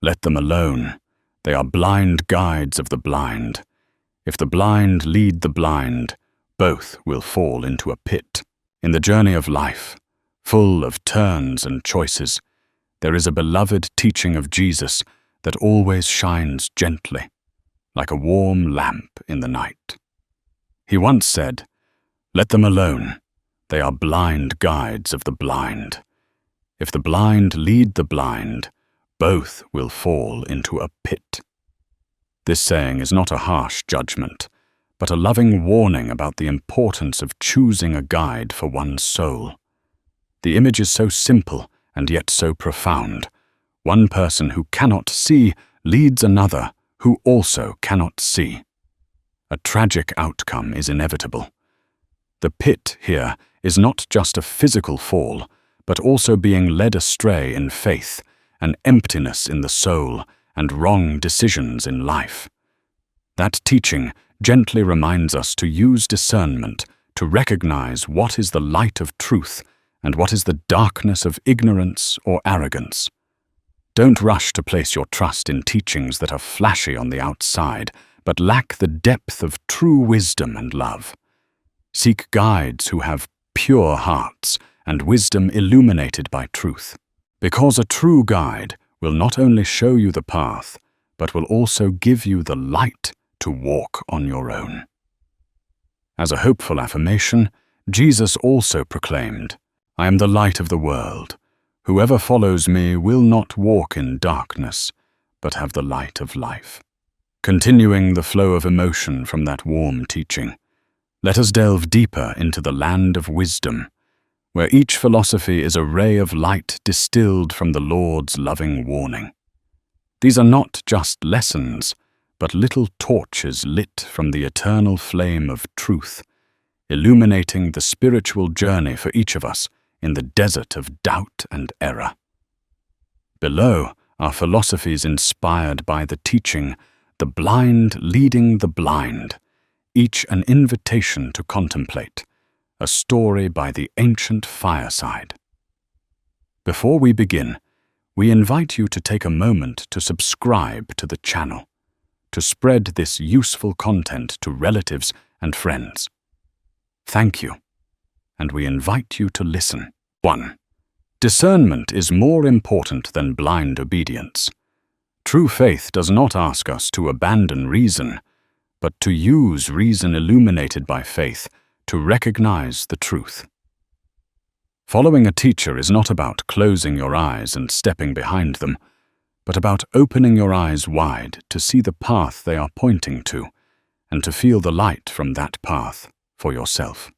Let them alone. They are blind guides of the blind. If the blind lead the blind, both will fall into a pit. In the journey of life, full of turns and choices, there is a beloved teaching of Jesus that always shines gently, like a warm lamp in the night. He once said, "Let them alone. They are blind guides of the blind. If the blind lead the blind, both will fall into a pit." This saying is not a harsh judgment, but a loving warning about the importance of choosing a guide for one's soul. The image is so simple and yet so profound. One person who cannot see leads another who also cannot see. A tragic outcome is inevitable. The pit here is not just a physical fall, but also being led astray in faith, an emptiness in the soul, and wrong decisions in life. That teaching gently reminds us to use discernment to recognize what is the light of truth and what is the darkness of ignorance or arrogance. Don't rush to place your trust in teachings that are flashy on the outside, but lack the depth of true wisdom and love. Seek guides who have pure hearts and wisdom illuminated by truth, because a true guide will not only show you the path, but will also give you the light to walk on your own. As a hopeful affirmation, Jesus also proclaimed, "I am the light of the world. Whoever follows me will not walk in darkness, but have the light of life." Continuing the flow of emotion from that warm teaching, let us delve deeper into the land of wisdom, where each philosophy is a ray of light distilled from the Lord's loving warning. These are not just lessons, but little torches lit from the eternal flame of truth, illuminating the spiritual journey for each of us in the desert of doubt and error. Below are philosophies inspired by the teaching, "The blind leading the blind," each an invitation to contemplate, a story by the ancient fireside. Before we begin, we invite you to take a moment to subscribe to the channel, to spread this useful content to relatives and friends. Thank you, and we invite you to listen. 1. Discernment is more important than blind obedience. True faith does not ask us to abandon reason, but to use reason illuminated by faith to recognize the truth. Following a teacher is not about closing your eyes and stepping behind them, but about opening your eyes wide to see the path they are pointing to and to feel the light from that path for yourself.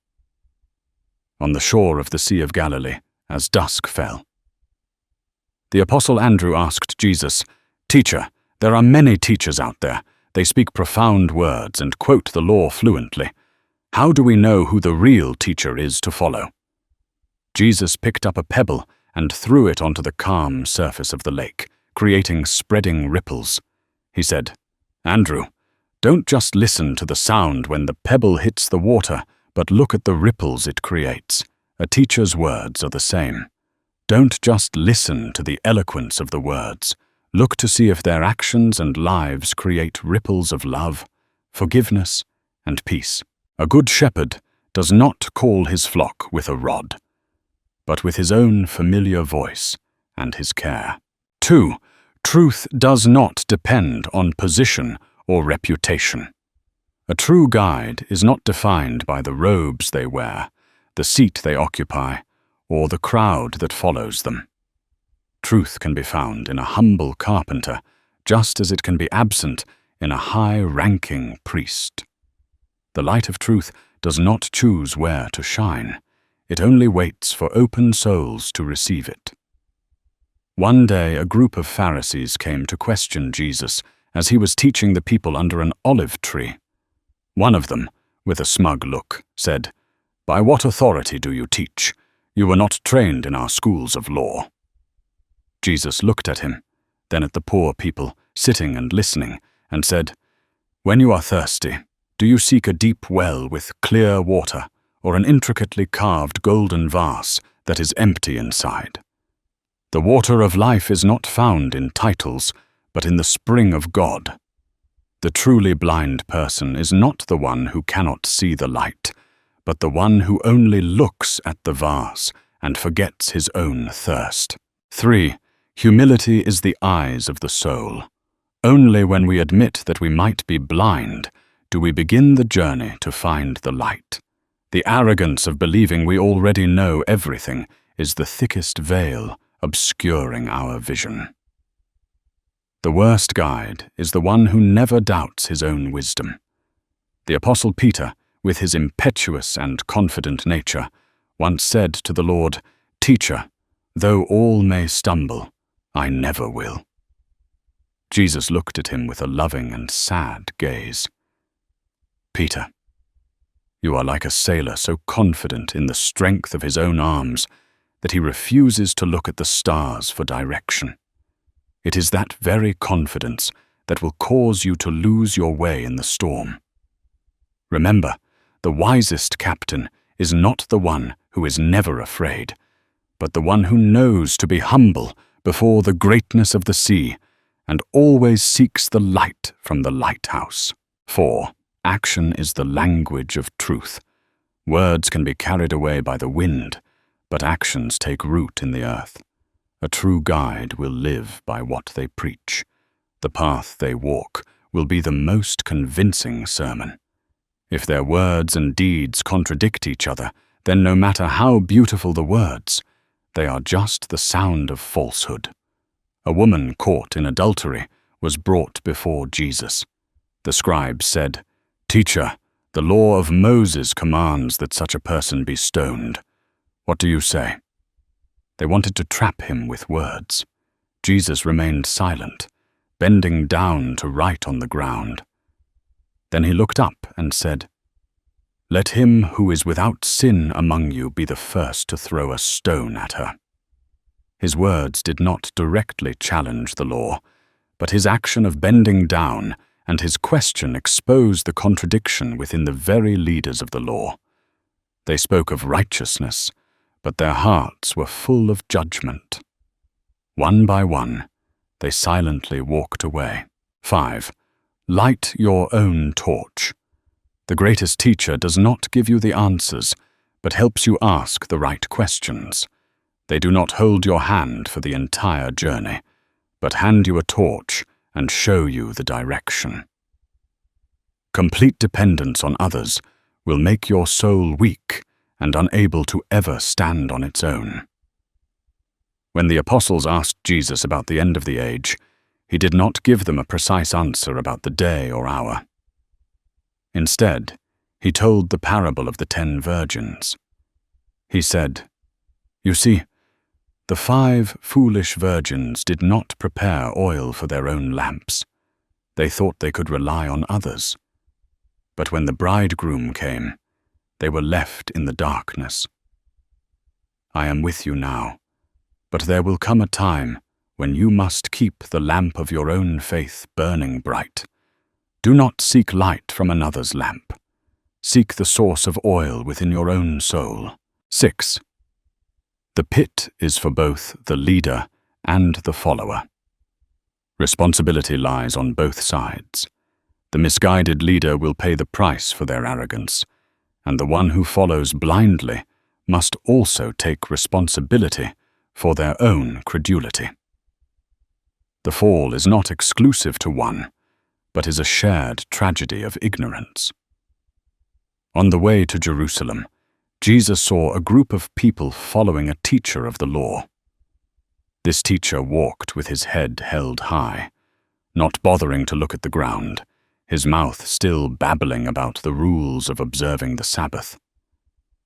On the shore of the Sea of Galilee, as dusk fell, the Apostle Andrew asked Jesus, "Teacher, there are many teachers out there. They speak profound words and quote the law fluently. How do we know who the real teacher is to follow?" Jesus picked up a pebble and threw it onto the calm surface of the lake, creating spreading ripples. He said, "Andrew, don't just listen to the sound when the pebble hits the water, but look at the ripples it creates. A teacher's words are the same. Don't just listen to the eloquence of the words. Look to see if their actions and lives create ripples of love, forgiveness, and peace. A good shepherd does not call his flock with a rod, but with his own familiar voice and his care." 2. Truth does not depend on position or reputation. A true guide is not defined by the robes they wear, the seat they occupy, or the crowd that follows them. Truth can be found in a humble carpenter, just as it can be absent in a high-ranking priest. The light of truth does not choose where to shine. It only waits for open souls to receive it. One day, a group of Pharisees came to question Jesus as he was teaching the people under an olive tree. One of them, with a smug look, said, "By what authority do you teach? You were not trained in our schools of law." Jesus looked at him, then at the poor people sitting and listening, and said, "When you are thirsty, do you seek a deep well with clear water, or an intricately carved golden vase that is empty inside? The water of life is not found in titles, but in the spring of God. The truly blind person is not the one who cannot see the light, but the one who only looks at the vase and forgets his own thirst. 3. Humility is the eyes of the soul. Only when we admit that we might be blind do we begin the journey to find the light. The arrogance of believing we already know everything is the thickest veil obscuring our vision. The worst guide is the one who never doubts his own wisdom. The Apostle Peter, with his impetuous and confident nature, once said to the Lord, "Teacher, though all may stumble, I never will." Jesus looked at him with a loving and sad gaze. "Peter, you are like a sailor so confident in the strength of his own arms that he refuses to look at the stars for direction. It is that very confidence that will cause you to lose your way in the storm. Remember, the wisest captain is not the one who is never afraid, but the one who knows to be humble before the greatness of the sea and always seeks the light from the lighthouse." 4. Action is the language of truth. Words can be carried away by the wind, but actions take root in the earth. A true guide will live by what they preach. The path they walk will be the most convincing sermon. If their words and deeds contradict each other, then no matter how beautiful the words, they are just the sound of falsehood. A woman caught in adultery was brought before Jesus. The scribes said, "Teacher, the law of Moses commands that such a person be stoned. What do you say?" They wanted to trap him with words. Jesus remained silent, bending down to write on the ground. Then he looked up and said, "Let him who is without sin among you be the first to throw a stone at her." His words did not directly challenge the law, but his action of bending down and his question exposed the contradiction within the very leaders of the law. They spoke of righteousness, but their hearts were full of judgment. One by one, they silently walked away. 5. Light your own torch. The greatest teacher does not give you the answers, but helps you ask the right questions. They do not hold your hand for the entire journey, but hand you a torch and show you the direction. Complete dependence on others will make your soul weak and unable to ever stand on its own. When the apostles asked Jesus about the end of the age, he did not give them a precise answer about the day or hour. Instead, he told the parable of the 10 virgins. He said, "You see, the 5 foolish virgins did not prepare oil for their own lamps. They thought they could rely on others. But when the bridegroom came, they were left in the darkness. I am with you now, but there will come a time when you must keep the lamp of your own faith burning bright. Do not seek light from another's lamp. Seek the source of oil within your own soul." 6. The pit is for both the leader and the follower. Responsibility lies on both sides. The misguided leader will pay the price for their arrogance, and the one who follows blindly must also take responsibility for their own credulity. The fall is not exclusive to one, but is a shared tragedy of ignorance. On the way to Jerusalem, Jesus saw a group of people following a teacher of the law. This teacher walked with his head held high, not bothering to look at the ground, his mouth still babbling about the rules of observing the Sabbath.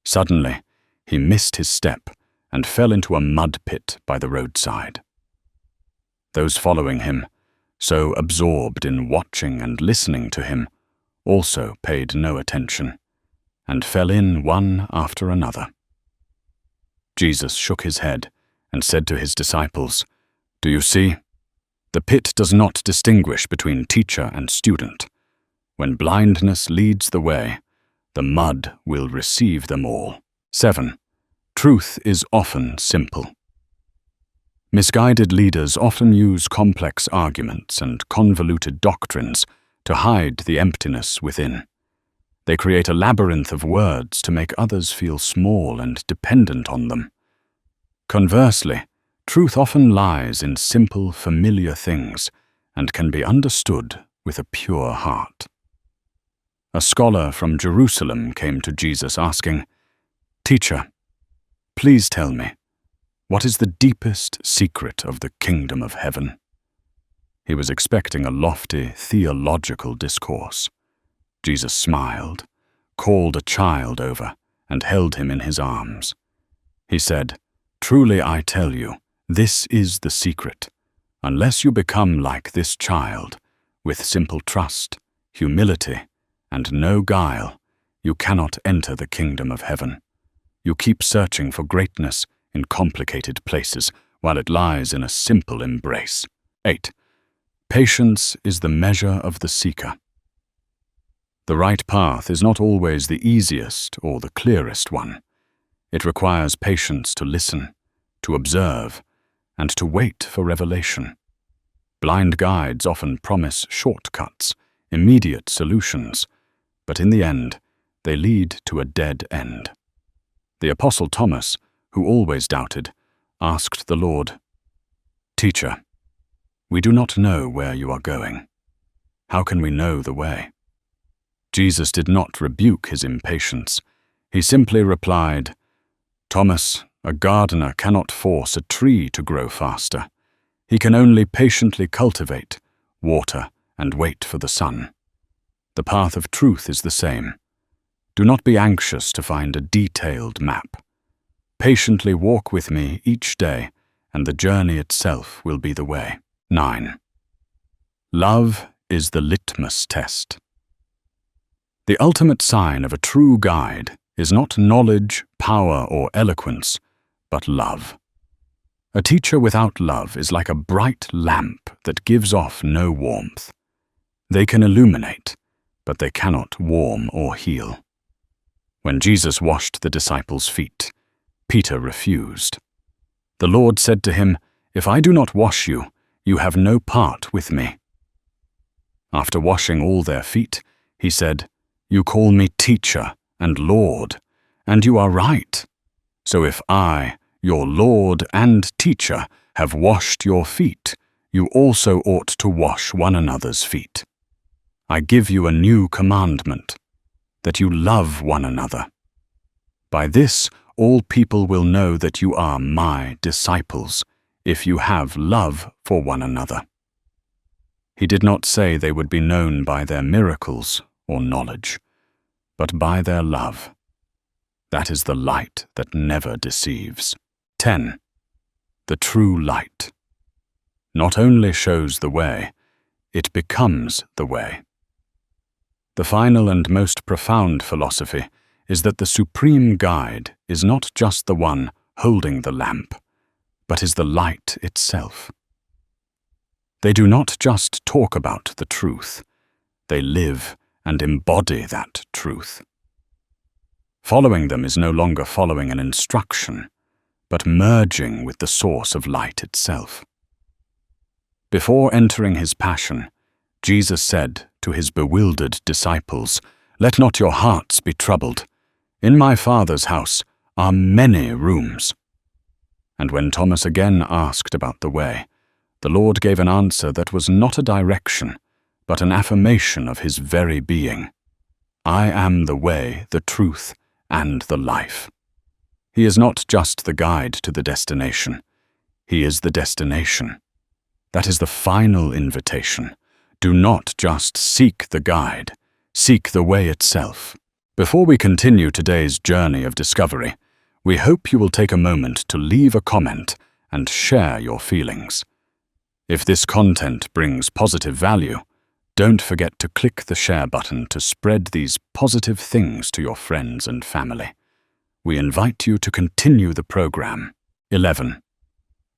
Suddenly, he missed his step and fell into a mud pit by the roadside. Those following him, so absorbed in watching and listening to him, also paid no attention, and fell in one after another. Jesus shook his head and said to his disciples, "Do you see? The pit does not distinguish between teacher and student. When blindness leads the way, the mud will receive them all." 7. Truth is often simple. Misguided leaders often use complex arguments and convoluted doctrines to hide the emptiness within. They create a labyrinth of words to make others feel small and dependent on them. Conversely, truth often lies in simple, familiar things and can be understood with a pure heart. A scholar from Jerusalem came to Jesus asking, "Teacher, please tell me, what is the deepest secret of the kingdom of heaven?" He was expecting a lofty theological discourse. Jesus smiled, called a child over, and held him in his arms. He said, "Truly I tell you, this is the secret. Unless you become like this child, with simple trust, humility, and no guile, you cannot enter the kingdom of heaven. You keep searching for greatness in complicated places, while it lies in a simple embrace." 8. Patience is the measure of the seeker. The right path is not always the easiest or the clearest one. It requires patience to listen, to observe, and to wait for revelation. Blind guides often promise shortcuts, immediate solutions, but in the end, they lead to a dead end. The Apostle Thomas, who always doubted, asked the Lord, "Teacher, we do not know where you are going. How can we know the way?" Jesus did not rebuke his impatience. He simply replied, "Thomas, a gardener cannot force a tree to grow faster. He can only patiently cultivate, water, and wait for the sun. The path of truth is the same. Do not be anxious to find a detailed map. Patiently walk with me each day, and the journey itself will be the way." 9. Love is the litmus test. The ultimate sign of a true guide is not knowledge, power, or eloquence, but love. A teacher without love is like a bright lamp that gives off no warmth. They can illuminate, but they cannot warm or heal. When Jesus washed the disciples' feet, Peter refused. The Lord said to him, "If I do not wash you, you have no part with me." After washing all their feet, he said, "You call me teacher and Lord, and you are right. So if I, your Lord and teacher, have washed your feet, you also ought to wash one another's feet. I give you a new commandment, that you love one another. By this all people will know that you are my disciples, if you have love for one another." He did not say they would be known by their miracles or knowledge, but by their love. That is the light that never deceives. 10. The true light not only shows the way, it becomes the way. The final and most profound philosophy is that the supreme guide is not just the one holding the lamp, but is the light itself. They do not just talk about the truth, they live and embody that truth. Following them is no longer following an instruction, but merging with the source of light itself. Before entering his passion, Jesus said to his bewildered disciples, "Let not your hearts be troubled. In my Father's house are many rooms." And when Thomas again asked about the way, the Lord gave an answer that was not a direction, but an affirmation of his very being. "I am the way, the truth, and the life." He is not just the guide to the destination. He is the destination. That is the final invitation. Do not just seek the guide, seek the way itself. Before we continue today's journey of discovery, we hope you will take a moment to leave a comment and share your feelings. If this content brings positive value, don't forget to click the share button to spread these positive things to your friends and family. We invite you to continue the program. 11.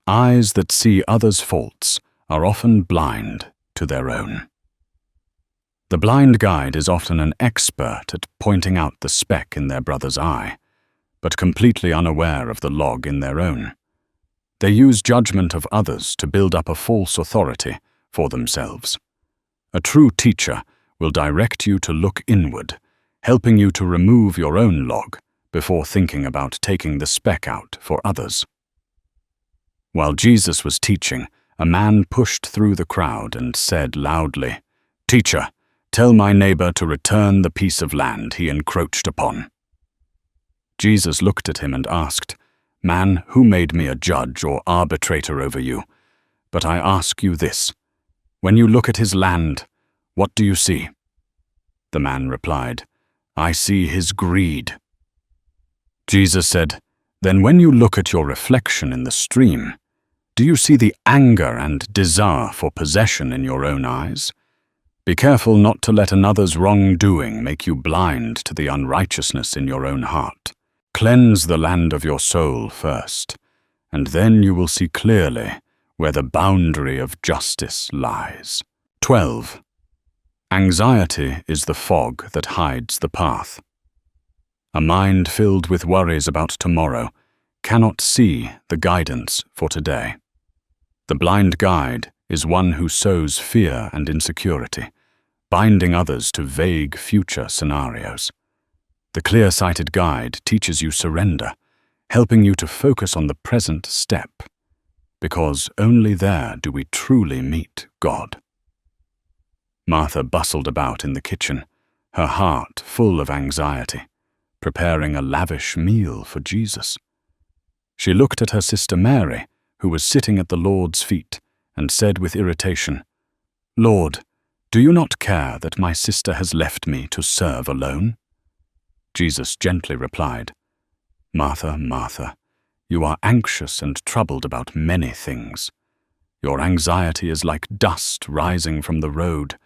Eyes that see others' faults are often blind to their own. The blind guide is often an expert at pointing out the speck in their brother's eye, but completely unaware of the log in their own. They use judgment of others to build up a false authority for themselves. A true teacher will direct you to look inward, helping you to remove your own log before thinking about taking the speck out for others. While Jesus was teaching, a man pushed through the crowd and said loudly, "Teacher, tell my neighbor to return the piece of land he encroached upon." Jesus looked at him and asked, "Man, who made me a judge or arbitrator over you? But I ask you this, when you look at his land, what do you see?" The man replied, "I see his greed." Jesus said, "Then when you look at your reflection in the stream, do you see the anger and desire for possession in your own eyes? Be careful not to let another's wrongdoing make you blind to the unrighteousness in your own heart. Cleanse the land of your soul first, and then you will see clearly where the boundary of justice lies. 12. Anxiety is the fog that hides the path. A mind filled with worries about tomorrow cannot see the guidance for today. The blind guide is one who sows fear and insecurity, binding others to vague future scenarios. The clear-sighted guide teaches you surrender, helping you to focus on the present step, because only there do we truly meet God. Martha bustled about in the kitchen, her heart full of anxiety, preparing a lavish meal for Jesus. She looked at her sister Mary, who was sitting at the Lord's feet, and said with irritation, "Lord, do you not care that my sister has left me to serve alone?" Jesus gently replied, "Martha, Martha, you are anxious and troubled about many things. Your anxiety is like dust rising from the road,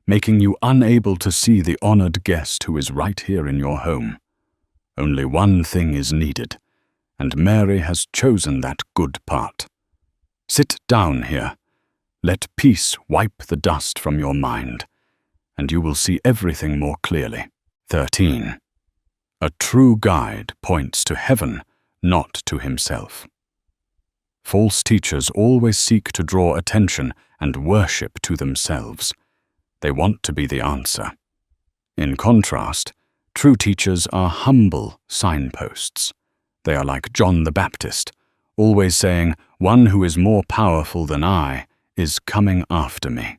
making you unable to see the honored guest who is right here in your home. Only one thing is needed, and Mary has chosen that good part. Sit down here. Let peace wipe the dust from your mind, and you will see everything more clearly." 13. A true guide points to heaven, not to himself. False teachers always seek to draw attention and worship to themselves. They want to be the answer. In contrast, true teachers are humble signposts. They are like John the Baptist, always saying, "One who is more powerful than I is coming after me."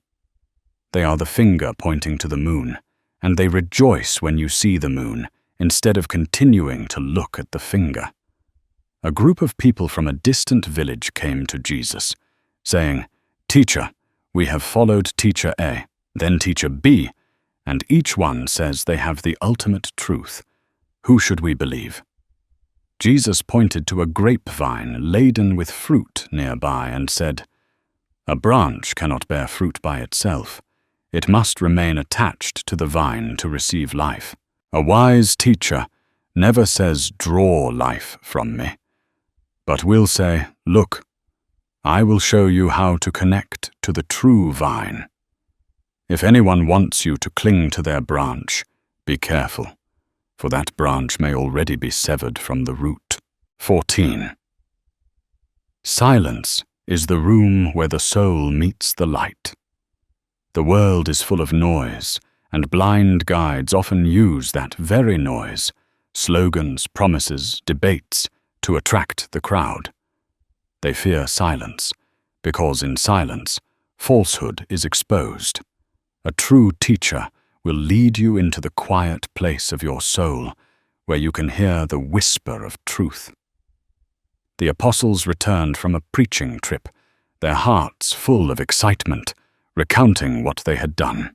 They are the finger pointing to the moon, and they rejoice when you see the moon, instead of continuing to look at the finger. A group of people from a distant village came to Jesus, saying, "Teacher, we have followed Teacher A, then Teacher B, and each one says they have the ultimate truth. Who should we believe?" Jesus pointed to a grapevine laden with fruit nearby and said, "A branch cannot bear fruit by itself. It must remain attached to the vine to receive life. A wise teacher never says, 'Draw life from me,' but will say, 'Look, I will show you how to connect to the true vine.' If anyone wants you to cling to their branch, be careful, for that branch may already be severed from the root." 14. Silence is the room where the soul meets the light. The world is full of noise, and blind guides often use that very noise, slogans, promises, debates, to attract the crowd. They fear silence, because in silence, falsehood is exposed. A true teacher will lead you into the quiet place of your soul, where you can hear the whisper of truth. The apostles returned from a preaching trip, their hearts full of excitement, recounting what they had done.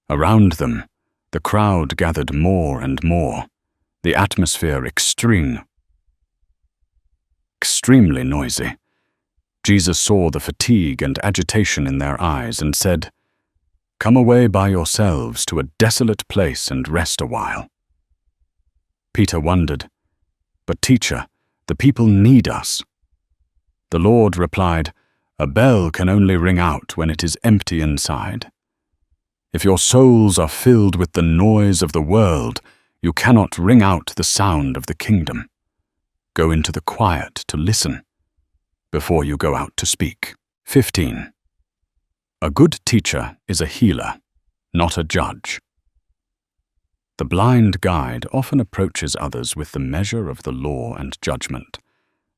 Around them, the crowd gathered more and more, the atmosphere extremely noisy. Jesus saw the fatigue and agitation in their eyes and said, "Come away by yourselves to a desolate place and rest a while." Peter wondered, "But teacher, the people need us." The Lord replied, "A bell can only ring out when it is empty inside. If your souls are filled with the noise of the world, you cannot ring out the sound of the kingdom. Go into the quiet to listen. before you go out to speak. 15. A good teacher is a healer, not a judge. The blind guide often approaches others with the measure of the law and judgment.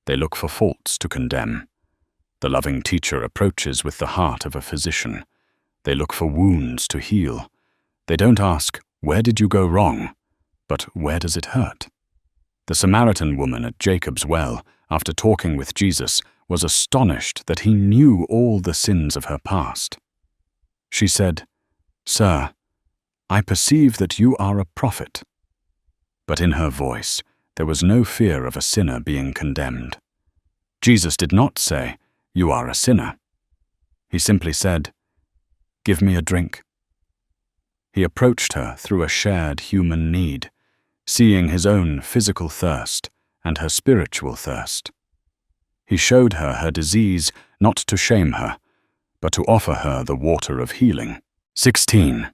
They look for faults to condemn. The loving teacher approaches with the heart of a physician. They look for wounds to heal. They don't ask, "Where did you go wrong?" but "Where does it hurt?" The Samaritan woman at Jacob's well, after talking with Jesus, was astonished that he knew all the sins of her past. She said, "Sir, I perceive that you are a prophet." But in her voice, there was no fear of a sinner being condemned. Jesus did not say, "You are a sinner." He simply said, "Give me a drink." He approached her through a shared human need, seeing his own physical thirst and her spiritual thirst. He showed her her disease not to shame her, but to offer her the water of healing. 16.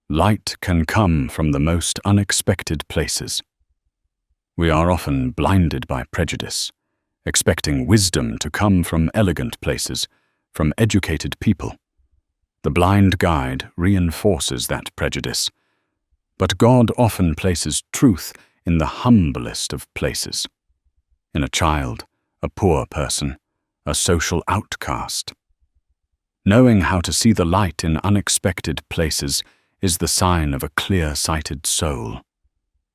Light can come from the most unexpected places. We are often blinded by prejudice, expecting wisdom to come from elegant places, from educated people. The blind guide reinforces that prejudice. But God often places truth in the humblest of places. In a child, a poor person, a social outcast. Knowing how to see the light in unexpected places is the sign of a clear-sighted soul.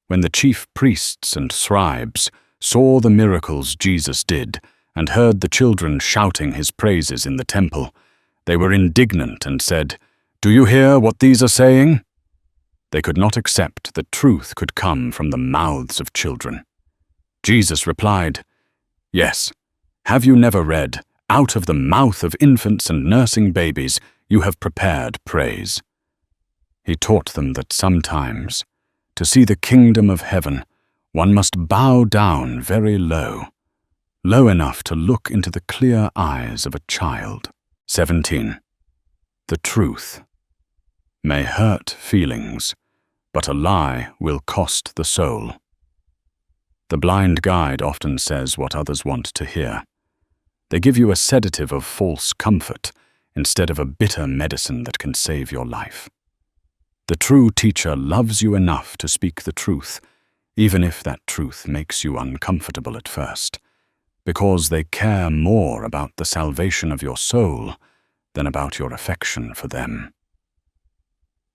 When the chief priests and scribes saw the miracles Jesus did and heard the children shouting his praises in the temple, they were indignant and said, "Do you hear what these are saying?" They could not accept that truth could come from the mouths of children. Jesus replied, "Yes, have you never read, 'Out of the mouth of infants and nursing babies you have prepared praise'?" He taught them that sometimes, to see the kingdom of heaven, one must bow down very low, low enough to look into the clear eyes of a child. 17. The truth may hurt feelings, but a lie will cost the soul. The blind guide often says what others want to hear. They give you a sedative of false comfort instead of a bitter medicine that can save your life. The true teacher loves you enough to speak the truth, even if that truth makes you uncomfortable at first, because they care more about the salvation of your soul than about your affection for them.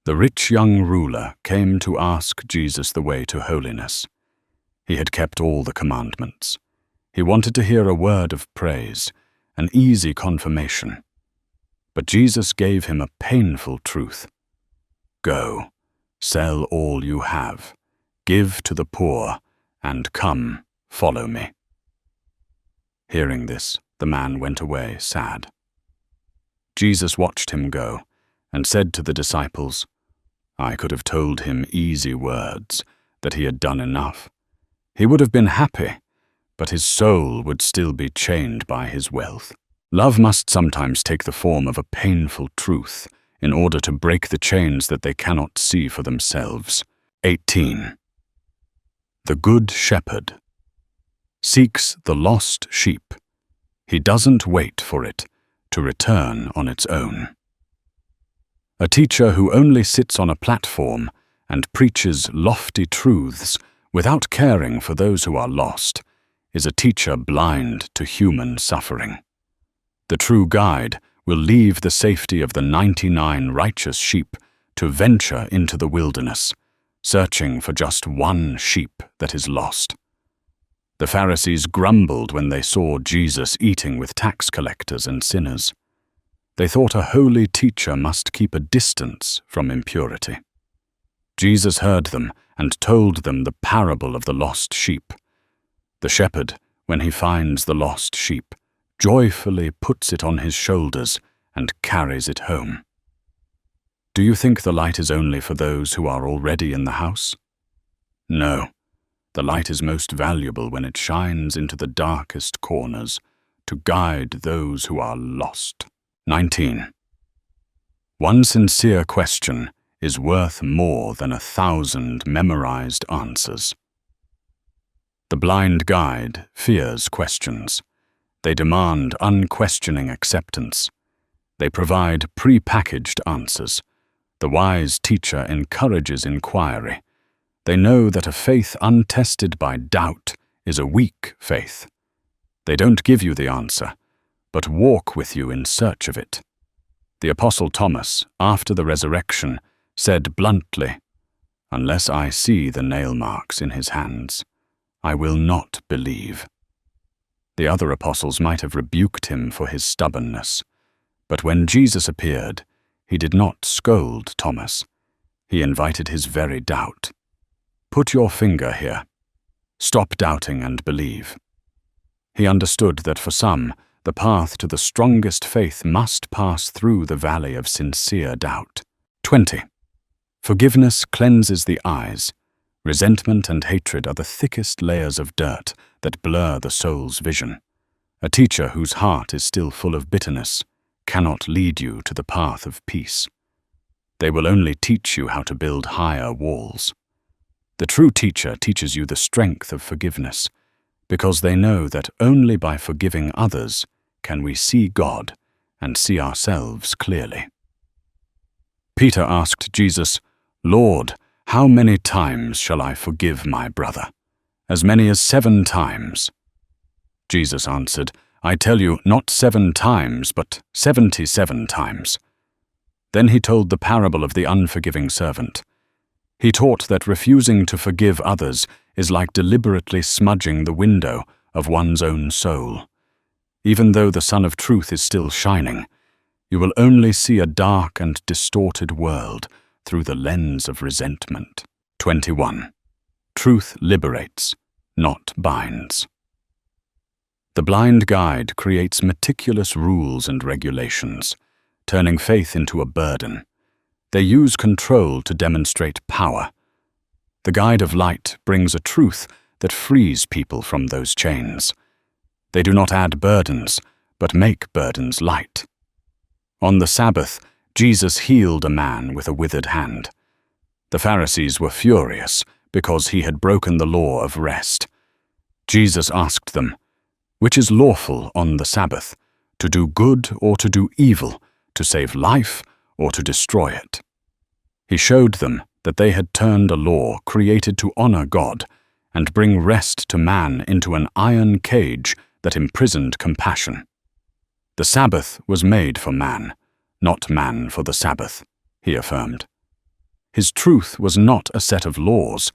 The rich young ruler came to ask Jesus the way to holiness. He had kept all the commandments. He wanted to hear a word of praise, an easy confirmation. But Jesus gave him a painful truth. "Go, sell all you have, give to the poor, and come, follow me." Hearing this, the man went away sad. Jesus watched him go and said to the disciples, "I could have told him easy words, that he had done enough. He would have been happy, but his soul would still be chained by his wealth." Love must sometimes take the form of a painful truth in order to break the chains that they cannot see for themselves. 18. The Good Shepherd seeks the lost sheep. He doesn't wait for it to return on its own. A teacher who only sits on a platform and preaches lofty truths without caring for those who are lost is a teacher blind to human suffering. The true guide will leave the safety of the 99 righteous sheep to venture into the wilderness, searching for just one sheep that is lost. The Pharisees grumbled when they saw Jesus eating with tax collectors and sinners. They thought a holy teacher must keep a distance from impurity. Jesus heard them and told them the parable of the lost sheep. The shepherd, when he finds the lost sheep, joyfully puts it on his shoulders and carries it home. Do you think the light is only for those who are already in the house? No. The light is most valuable when it shines into the darkest corners to guide those who are lost. 19. One sincere question is worth more than 1,000 memorized answers. The blind guide fears questions. They demand unquestioning acceptance. They provide pre-packaged answers. The wise teacher encourages inquiry. They know that a faith untested by doubt is a weak faith. They don't give you the answer, but walk with you in search of it. The Apostle Thomas, after the resurrection, said bluntly, "Unless I see the nail marks in his hands, I will not believe." The other apostles might have rebuked him for his stubbornness, but when Jesus appeared, he did not scold Thomas. He invited his very doubt. "Put your finger here. Stop doubting and believe." He understood that for some, the path to the strongest faith must pass through the valley of sincere doubt. 20. Forgiveness cleanses the eyes. Resentment and hatred are the thickest layers of dirt that blur the soul's vision. A teacher whose heart is still full of bitterness cannot lead you to the path of peace. They will only teach you how to build higher walls. The true teacher teaches you the strength of forgiveness, because they know that only by forgiving others can we see God and see ourselves clearly. Peter asked Jesus, "Lord, how many times shall I forgive my brother? As many as 7 times?" Jesus answered, "I tell you, not 7 times, but 77 times." Then he told the parable of the unforgiving servant. He taught that refusing to forgive others is like deliberately smudging the window of one's own soul. Even though the sun of truth is still shining, you will only see a dark and distorted world through the lens of resentment. 21. Truth liberates, not binds. The blind guide creates meticulous rules and regulations, turning faith into a burden. They use control to demonstrate power. The guide of light brings a truth that frees people from those chains. They do not add burdens, but make burdens light. On the Sabbath, Jesus healed a man with a withered hand. The Pharisees were furious because he had broken the law of rest. Jesus asked them, "Which is lawful on the Sabbath, to do good or to do evil, to save life or to destroy it?" He showed them that they had turned a law created to honor God and bring rest to man into an iron cage that imprisoned compassion. The Sabbath was made for man, not man for the Sabbath, he affirmed. His truth was not a set of laws,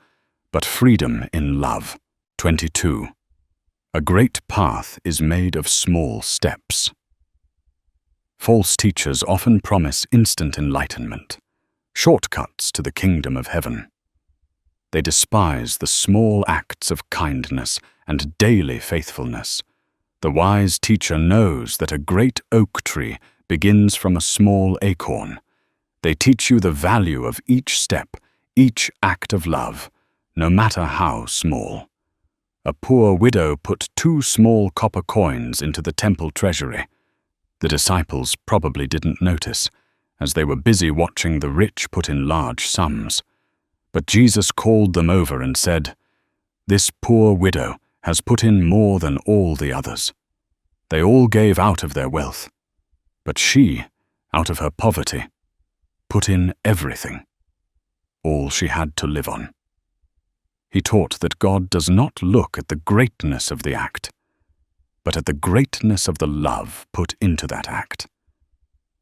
but freedom in love. 22. A great path is made of small steps. False teachers often promise instant enlightenment, shortcuts to the kingdom of heaven. They despise the small acts of kindness and daily faithfulness. The wise teacher knows that a great oak tree begins from a small acorn. They teach you the value of each step, each act of love, no matter how small. A poor widow put 2 small copper coins into the temple treasury. The disciples probably didn't notice, as they were busy watching the rich put in large sums. But Jesus called them over and said, "This poor widow has put in more than all the others. They all gave out of their wealth, but she, out of her poverty, put in everything, all she had to live on." He taught that God does not look at the greatness of the act, but at the greatness of the love put into that act.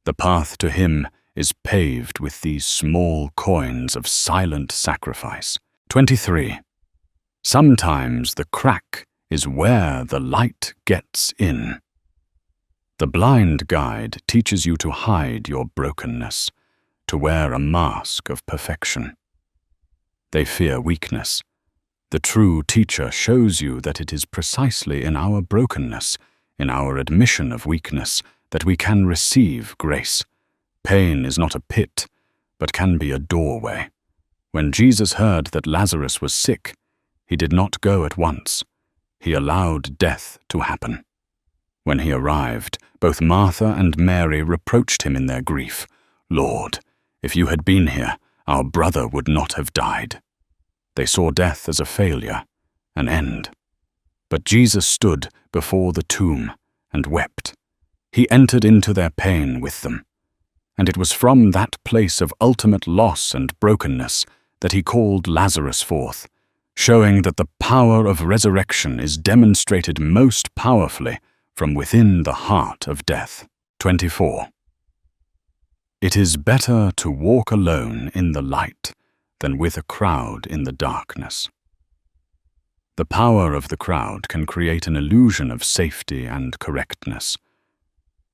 The path to him is paved with these small coins of silent sacrifice. 23. Sometimes the crack is where the light gets in. The blind guide teaches you to hide your brokenness, to wear a mask of perfection. They fear weakness. The true teacher shows you that it is precisely in our brokenness, in our admission of weakness, that we can receive grace. Pain is not a pit, but can be a doorway. When Jesus heard that Lazarus was sick, he did not go at once. He allowed death to happen. When he arrived, both Martha and Mary reproached him in their grief. "Lord, if you had been here, our brother would not have died." They saw death as a failure, an end. But Jesus stood before the tomb and wept. He entered into their pain with them. And it was from that place of ultimate loss and brokenness that he called Lazarus forth, showing that the power of resurrection is demonstrated most powerfully from within the heart of death. 24. It is better to walk alone in the light than with a crowd in the darkness. The power of the crowd can create an illusion of safety and correctness.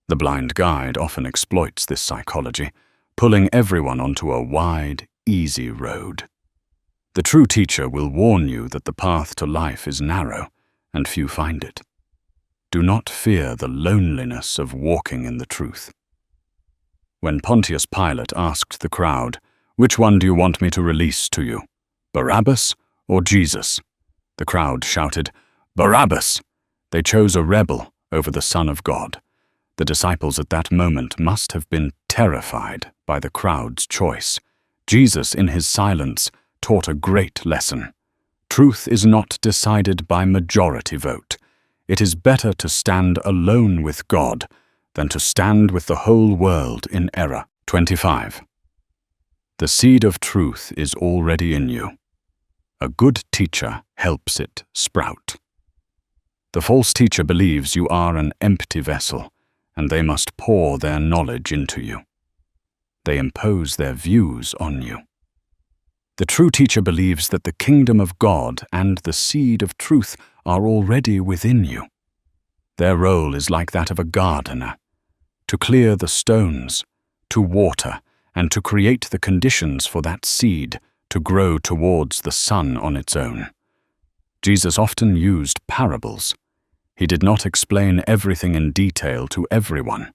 The blind guide often exploits this psychology, pulling everyone onto a wide, easy road. The true teacher will warn you that the path to life is narrow, and few find it. Do not fear the loneliness of walking in the truth. When Pontius Pilate asked the crowd, "Which one do you want me to release to you, Barabbas or Jesus?" the crowd shouted, "Barabbas!" They chose a rebel over the Son of God. The disciples at that moment must have been terrified by the crowd's choice. Jesus, in his silence, taught a great lesson. Truth is not decided by majority vote. It is better to stand alone with God than to stand with the whole world in error. 25. The seed of truth is already in you. A good teacher helps it sprout. The false teacher believes you are an empty vessel, and they must pour their knowledge into you. They impose their views on you. The true teacher believes that the kingdom of God and the seed of truth are already within you. Their role is like that of a gardener, to clear the stones, to water, and to create the conditions for that seed to grow towards the sun on its own. Jesus often used parables. He did not explain everything in detail to everyone.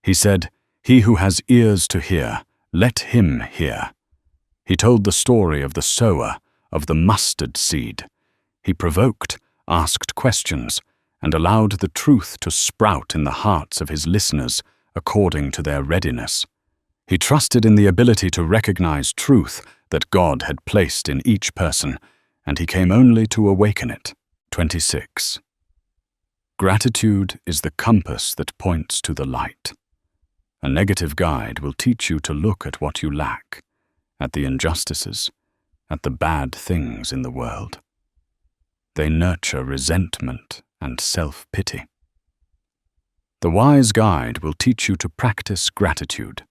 He said, "He who has ears to hear, let him hear." He told the story of the sower, of the mustard seed. He provoked, asked questions, and allowed the truth to sprout in the hearts of his listeners according to their readiness. He trusted in the ability to recognize truth that God had placed in each person, and he came only to awaken it. 26. Gratitude is the compass that points to the light. A negative guide will teach you to look at what you lack, at the injustices, at the bad things in the world. They nurture resentment and self-pity. The wise guide will teach you to practice gratitude.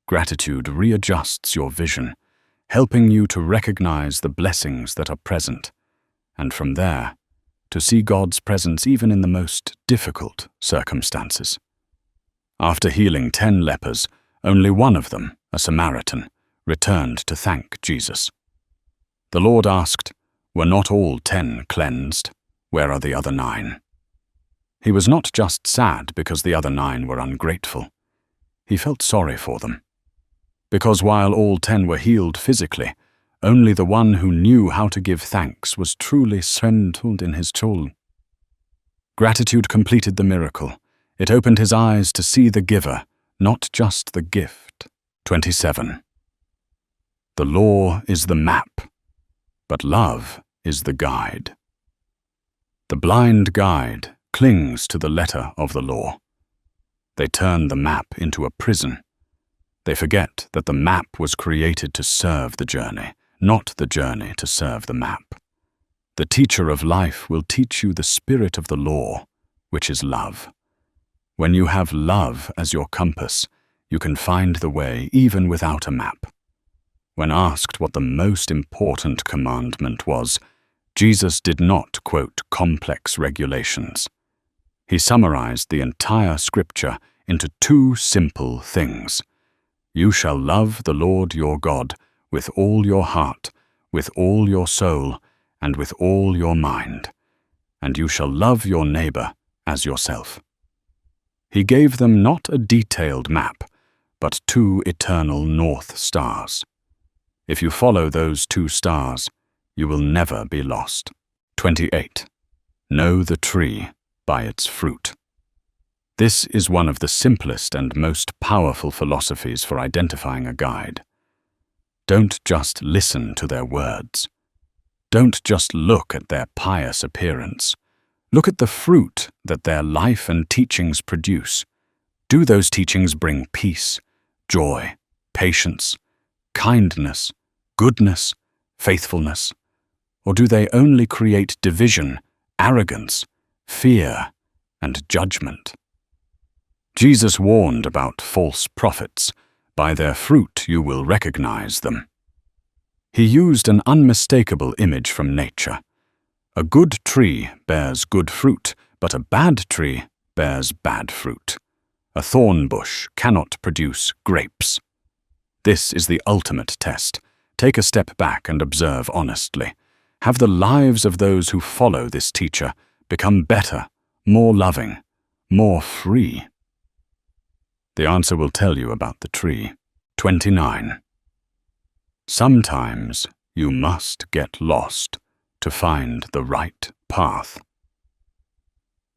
Gratitude readjusts your vision, helping you to recognize the blessings that are present, and from there, to see God's presence even in the most difficult circumstances. After healing 10 lepers, only one of them, a Samaritan, returned to thank Jesus. The Lord asked, "Were not all 10 cleansed? Where are the other 9? He was not just sad because the other 9 were ungrateful. He felt sorry for them. Because while all 10 were healed physically, only the one who knew how to give thanks was truly strengthened in his soul. Gratitude completed the miracle. It opened his eyes to see the giver, not just the gift. 27. The law is the map, but love is the guide. The blind guide clings to the letter of the law. They turn the map into a prison. They forget that the map was created to serve the journey, not the journey to serve the map. The teacher of life will teach you the spirit of the law, which is love. When you have love as your compass, you can find the way even without a map. When asked what the most important commandment was, Jesus did not quote complex regulations. He summarized the entire scripture into 2 simple things. You shall love the Lord your God with all your heart, with all your soul, and with all your mind, and you shall love your neighbor as yourself. He gave them not a detailed map, but 2 eternal north stars. If you follow those 2 stars, you will never be lost. 28. Know the tree by its fruit. This is one of the simplest and most powerful philosophies for identifying a guide. Don't just listen to their words. Don't just look at their pious appearance. Look at the fruit that their life and teachings produce. Do those teachings bring peace, joy, patience, kindness, goodness, faithfulness? Or do they only create division, arrogance, fear, and judgment? Jesus warned about false prophets. By their fruit you will recognize them. He used an unmistakable image from nature. A good tree bears good fruit, but a bad tree bears bad fruit. A thorn bush cannot produce grapes. This is the ultimate test. Take a step back and observe honestly. Have the lives of those who follow this teacher become better, more loving, more free? The answer will tell you about the tree. 29. Sometimes you must get lost to find the right path.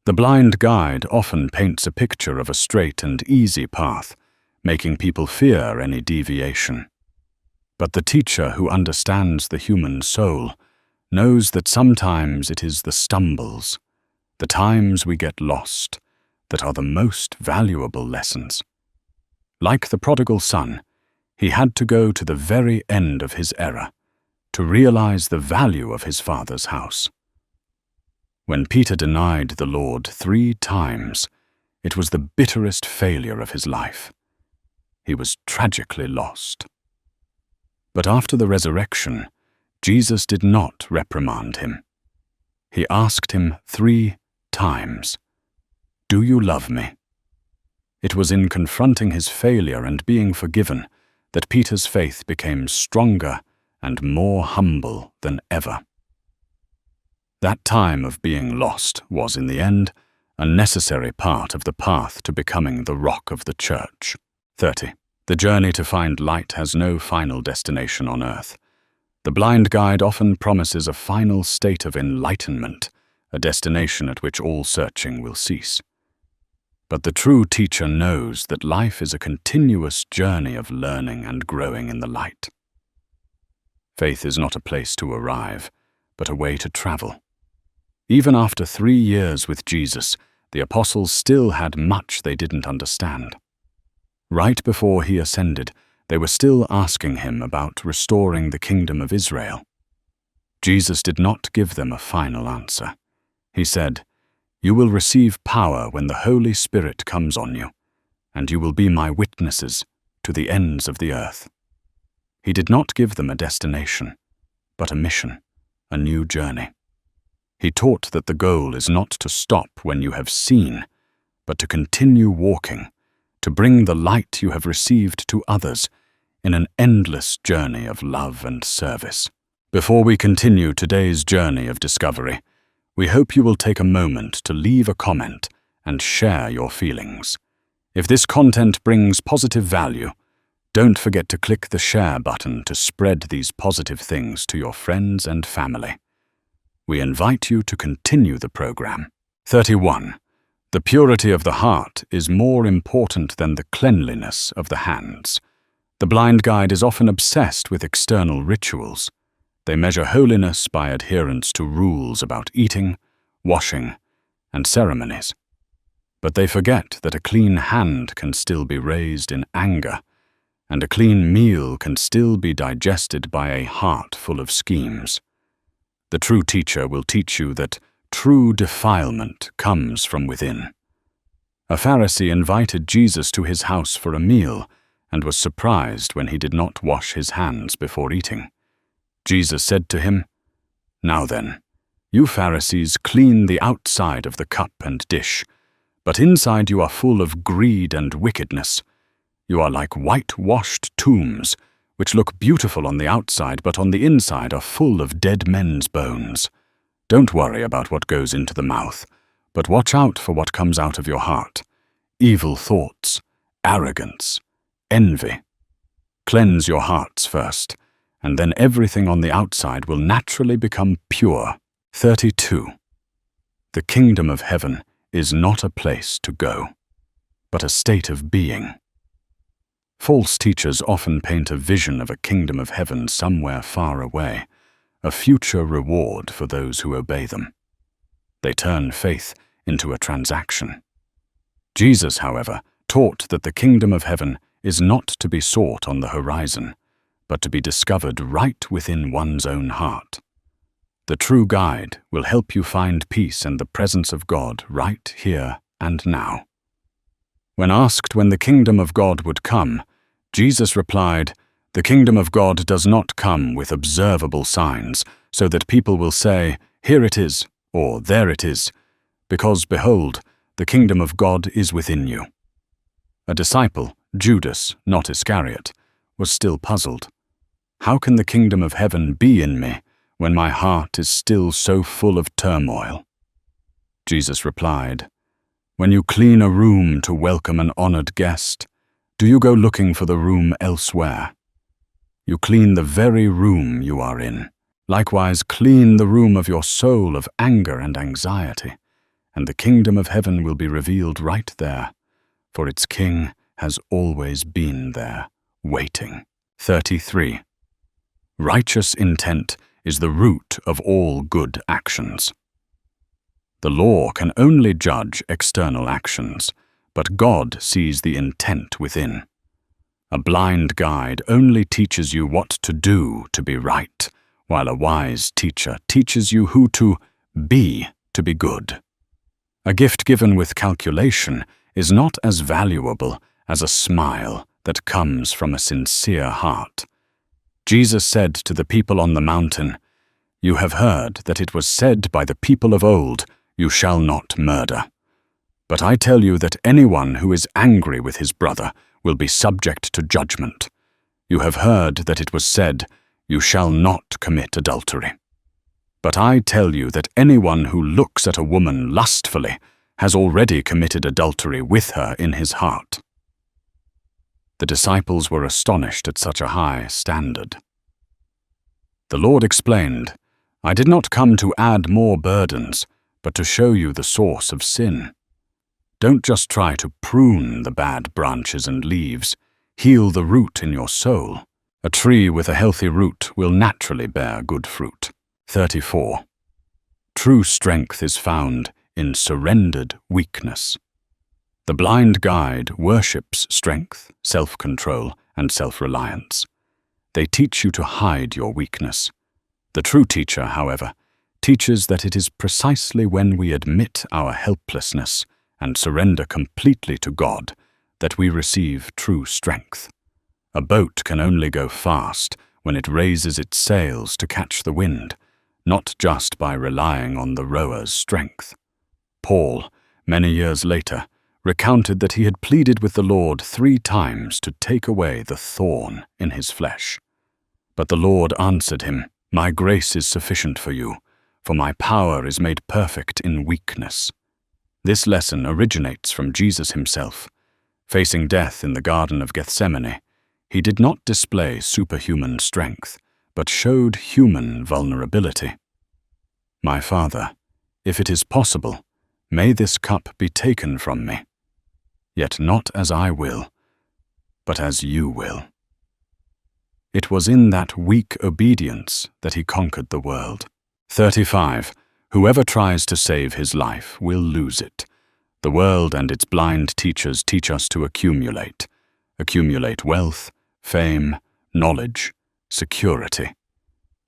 The blind guide often paints a picture of a straight and easy path, making people fear any deviation. But the teacher who understands the human soul knows that sometimes it is the stumbles, the times we get lost, that are the most valuable lessons. Like the prodigal son, he had to go to the very end of his error to realize the value of his father's house. When Peter denied the Lord 3 times, it was the bitterest failure of his life. He was tragically lost. But after the resurrection, Jesus did not reprimand him. He asked him 3 times, "Do you love me?" It was in confronting his failure and being forgiven that Peter's faith became stronger and more humble than ever. That time of being lost was, in the end, a necessary part of the path to becoming the rock of the church. 30. The journey to find light has no final destination on earth. The blind guide often promises a final state of enlightenment, a destination at which all searching will cease. But the true teacher knows that life is a continuous journey of learning and growing in the light. Faith is not a place to arrive, but a way to travel. Even after 3 years with Jesus, the apostles still had much they didn't understand. Right before he ascended, they were still asking him about restoring the kingdom of Israel. Jesus did not give them a final answer. He said, "You will receive power when the Holy Spirit comes on you, and you will be my witnesses to the ends of the earth." He did not give them a destination, but a mission, a new journey. He taught that the goal is not to stop when you have seen, but to continue walking, to bring the light you have received to others in an endless journey of love and service. Before we continue today's journey of discovery, we hope you will take a moment to leave a comment and share your feelings. If this content brings positive value, don't forget to click the share button to spread these positive things to your friends and family. We invite you to continue the program. 31. The purity of the heart is more important than the cleanliness of the hands. The blind guide is often obsessed with external rituals. They measure holiness by adherence to rules about eating, washing, and ceremonies. But they forget that a clean hand can still be raised in anger, and a clean meal can still be digested by a heart full of schemes. The true teacher will teach you that true defilement comes from within. A Pharisee invited Jesus to his house for a meal and was surprised when he did not wash his hands before eating. Jesus said to him, "Now then, you Pharisees clean the outside of the cup and dish, but inside you are full of greed and wickedness. You are like whitewashed tombs, which look beautiful on the outside, but on the inside are full of dead men's bones. Don't worry about what goes into the mouth, but watch out for what comes out of your heart: evil thoughts, arrogance, envy. Cleanse your hearts first, and then everything on the outside will naturally become pure." 32. The kingdom of heaven is not a place to go, but a state of being. False teachers often paint a vision of a kingdom of heaven somewhere far away, a future reward for those who obey them. They turn faith into a transaction. Jesus, however, taught that the kingdom of heaven is not to be sought on the horizon, but to be discovered right within one's own heart. The true guide will help you find peace and the presence of God right here and now. When asked when the kingdom of God would come, Jesus replied, "The kingdom of God does not come with observable signs, so that people will say, 'Here it is,' or 'There it is,' because, behold, the kingdom of God is within you." A disciple, Judas, not Iscariot, was still puzzled. How can the kingdom of heaven be in me when my heart is still so full of turmoil? Jesus replied, "When you clean a room to welcome an honored guest, do you go looking for the room elsewhere? You clean the very room you are in. Likewise, clean the room of your soul of anger and anxiety, and the kingdom of heaven will be revealed right there, for its king has always been there, waiting." 33. Righteous intent is the root of all good actions. The law can only judge external actions, but God sees the intent within. A blind guide only teaches you what to do to be right, while a wise teacher teaches you who to be good. A gift given with calculation is not as valuable as a smile that comes from a sincere heart. Jesus said to the people on the mountain, "You have heard that it was said by the people of old, 'You shall not murder.' But I tell you that anyone who is angry with his brother will be subject to judgment. You have heard that it was said, 'You shall not commit adultery.' But I tell you that anyone who looks at a woman lustfully has already committed adultery with her in his heart." The disciples were astonished at such a high standard. The Lord explained, "I did not come to add more burdens, but to show you the source of sin. Don't just try to prune the bad branches and leaves. Heal the root in your soul. A tree with a healthy root will naturally bear good fruit." 34. True strength is found in surrendered weakness. The blind guide worships strength, self-control, and self-reliance. They teach you to hide your weakness. The true teacher, however, teaches that it is precisely when we admit our helplessness and surrender completely to God that we receive true strength. A boat can only go fast when it raises its sails to catch the wind, not just by relying on the rower's strength. Paul, many years later, recounted that he had pleaded with the Lord 3 times to take away the thorn in his flesh. But the Lord answered him, "My grace is sufficient for you, for my power is made perfect in weakness." This lesson originates from Jesus himself. Facing death in the Garden of Gethsemane, he did not display superhuman strength, but showed human vulnerability. "My Father, if it is possible, may this cup be taken from me. Yet not as I will, but as you will." It was in that weak obedience that he conquered the world. 35. Whoever tries to save his life will lose it. The world and its blind teachers teach us to accumulate wealth, fame, knowledge, security.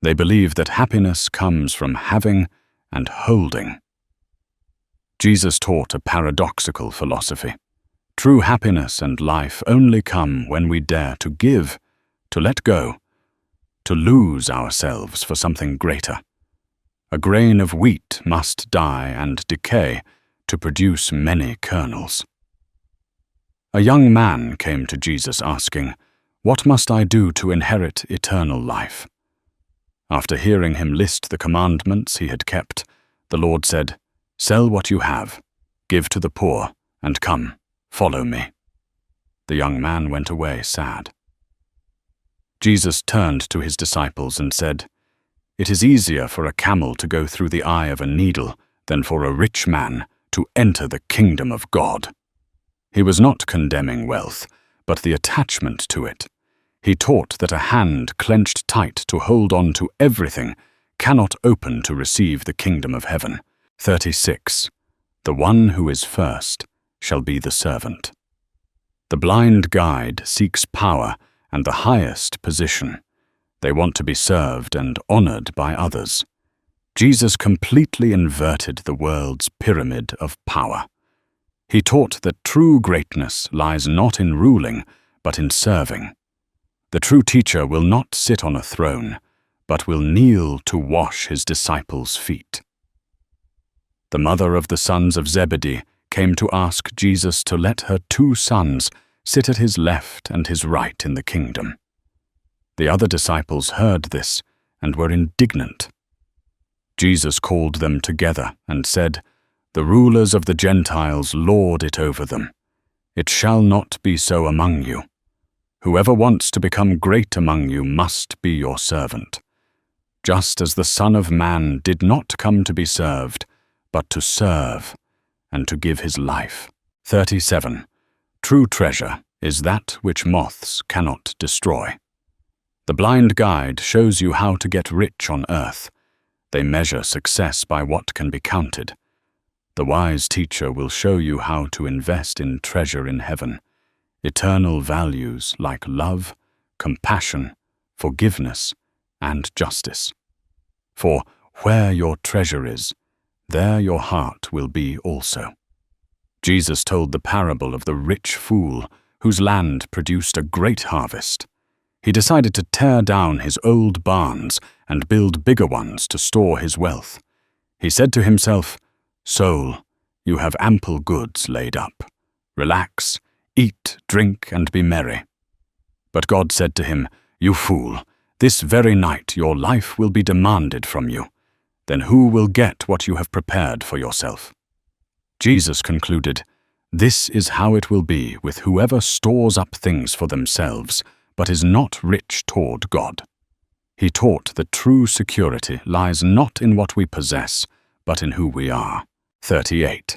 They believe that happiness comes from having and holding. Jesus taught a paradoxical philosophy. True happiness and life only come when we dare to give, to let go, to lose ourselves for something greater. A grain of wheat must die and decay to produce many kernels. A young man came to Jesus asking, "What must I do to inherit eternal life?" After hearing him list the commandments he had kept, the Lord said, "Sell what you have, give to the poor, and come, follow me." The young man went away sad. Jesus turned to his disciples and said, "It is easier for a camel to go through the eye of a needle than for a rich man to enter the kingdom of God." He was not condemning wealth, but the attachment to it. He taught that a hand clenched tight to hold on to everything cannot open to receive the kingdom of heaven, 36. The one who is first shall be the servant. The blind guide seeks power and the highest position. They want to be served and honored by others. Jesus completely inverted the world's pyramid of power. He taught that true greatness lies not in ruling, but in serving. The true teacher will not sit on a throne, but will kneel to wash his disciples' feet. The mother of the sons of Zebedee came to ask Jesus to let her 2 sons sit at his left and his right in the kingdom. The other disciples heard this and were indignant. Jesus called them together and said, "The rulers of the Gentiles lord it over them. It shall not be so among you. Whoever wants to become great among you must be your servant. Just as the Son of Man did not come to be served, but to serve, and to give his life." 37. True treasure is that which moths cannot destroy. The blind guide shows you how to get rich on earth. They measure success by what can be counted. The wise teacher will show you how to invest in treasure in heaven, eternal values like love, compassion, forgiveness, and justice. For where your treasure is, there your heart will be also. Jesus told the parable of the rich fool whose land produced a great harvest. He decided to tear down his old barns and build bigger ones to store his wealth. He said to himself, "Soul, you have ample goods laid up. Relax, eat, drink, and be merry." But God said to him, "You fool, this very night your life will be demanded from you. Then who will get what you have prepared for yourself?" Jesus concluded, "This is how it will be with whoever stores up things for themselves, but is not rich toward God." He taught that true security lies not in what we possess, but in who we are. 38.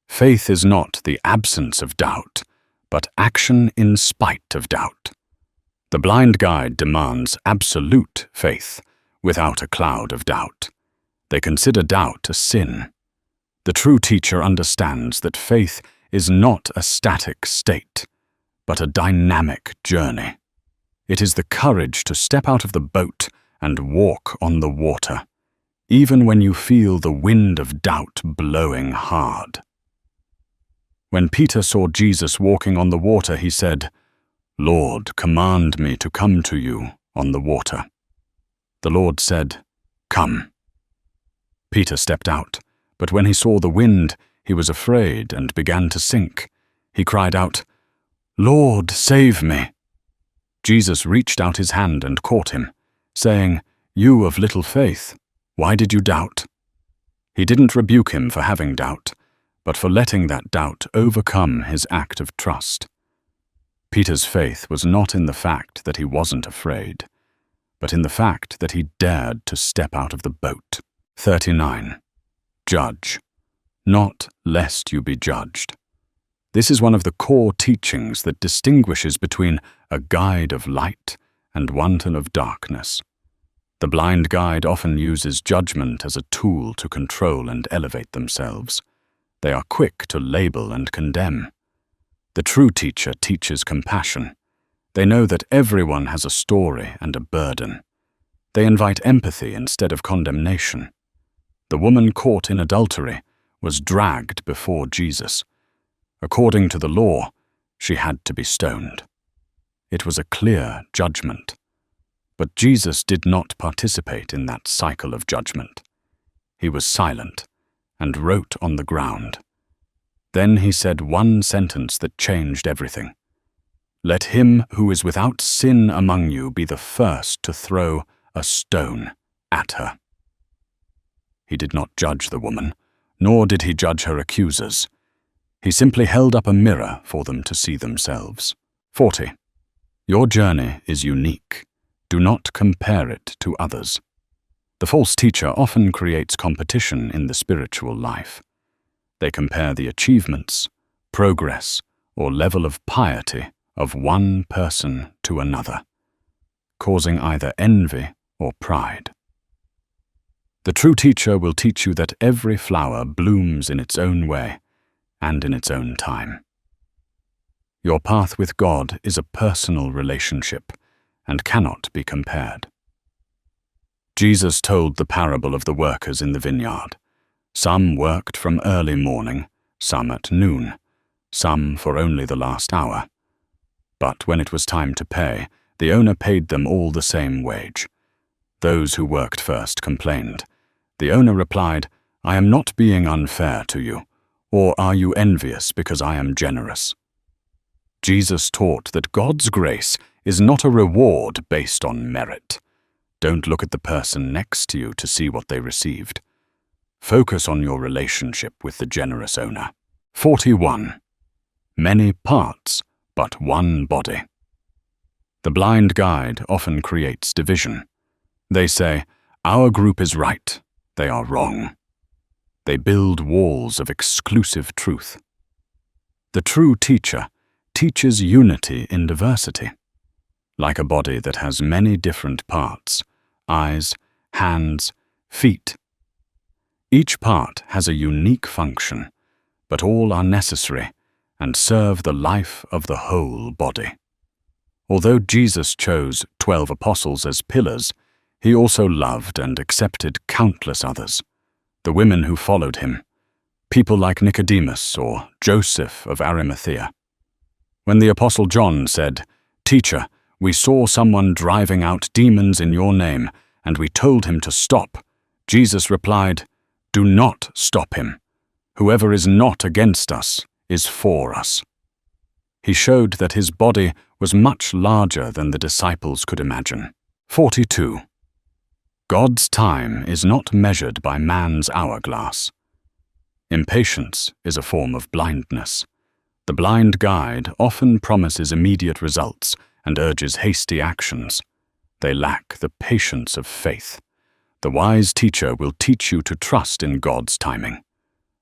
Faith is not the absence of doubt, but action in spite of doubt. The blind guide demands absolute faith, without a cloud of doubt. They consider doubt a sin. The true teacher understands that faith is not a static state, but a dynamic journey. It is the courage to step out of the boat and walk on the water, even when you feel the wind of doubt blowing hard. When Peter saw Jesus walking on the water, he said, "Lord, command me to come to you on the water." The Lord said, "Come." Peter stepped out, but when he saw the wind, he was afraid and began to sink. He cried out, "Lord, save me." Jesus reached out his hand and caught him, saying, "You of little faith, why did you doubt?" He didn't rebuke him for having doubt, but for letting that doubt overcome his act of trust. Peter's faith was not in the fact that he wasn't afraid, but in the fact that he dared to step out of the boat. 39. Judge, not lest you be judged. This is one of the core teachings that distinguishes between a guide of light and one of darkness. The blind guide often uses judgment as a tool to control and elevate themselves. They are quick to label and condemn. The true teacher teaches compassion. They know that everyone has a story and a burden. They invite empathy instead of condemnation. The woman caught in adultery was dragged before Jesus. According to the law, she had to be stoned. It was a clear judgment. But Jesus did not participate in that cycle of judgment. He was silent and wrote on the ground. Then he said one sentence that changed everything. "Let him who is without sin among you be the first to throw a stone at her." He did not judge the woman, nor did he judge her accusers. He simply held up a mirror for them to see themselves. 40. Your journey is unique. Do not compare it to others. The false teacher often creates competition in the spiritual life. They compare the achievements, progress, or level of piety of one person to another, causing either envy or pride. The true teacher will teach you that every flower blooms in its own way and in its own time. Your path with God is a personal relationship and cannot be compared. Jesus told the parable of the workers in the vineyard. Some worked from early morning, some at noon, some for only the last hour. But when it was time to pay, the owner paid them all the same wage. Those who worked first complained. The owner replied, "I am not being unfair to you, or are you envious because I am generous?" Jesus taught that God's grace is not a reward based on merit. Don't look at the person next to you to see what they received. Focus on your relationship with the generous owner. 41. Many parts, but one body. The blind guide often creates division. They say, "Our group is right, they are wrong." They build walls of exclusive truth. The true teacher teaches unity in diversity. Like a body that has many different parts, eyes, hands, feet. Each part has a unique function, but all are necessary and serve the life of the whole body. Although Jesus chose 12 apostles as pillars, he also loved and accepted countless others, the women who followed him, people like Nicodemus or Joseph of Arimathea. When the Apostle John said, "Teacher, we saw someone driving out demons in your name, and we told him to stop," Jesus replied, "Do not stop him. Whoever is not against us is for us." He showed that his body was much larger than the disciples could imagine. 42. God's time is not measured by man's hourglass. Impatience is a form of blindness. The blind guide often promises immediate results and urges hasty actions. They lack the patience of faith. The wise teacher will teach you to trust in God's timing.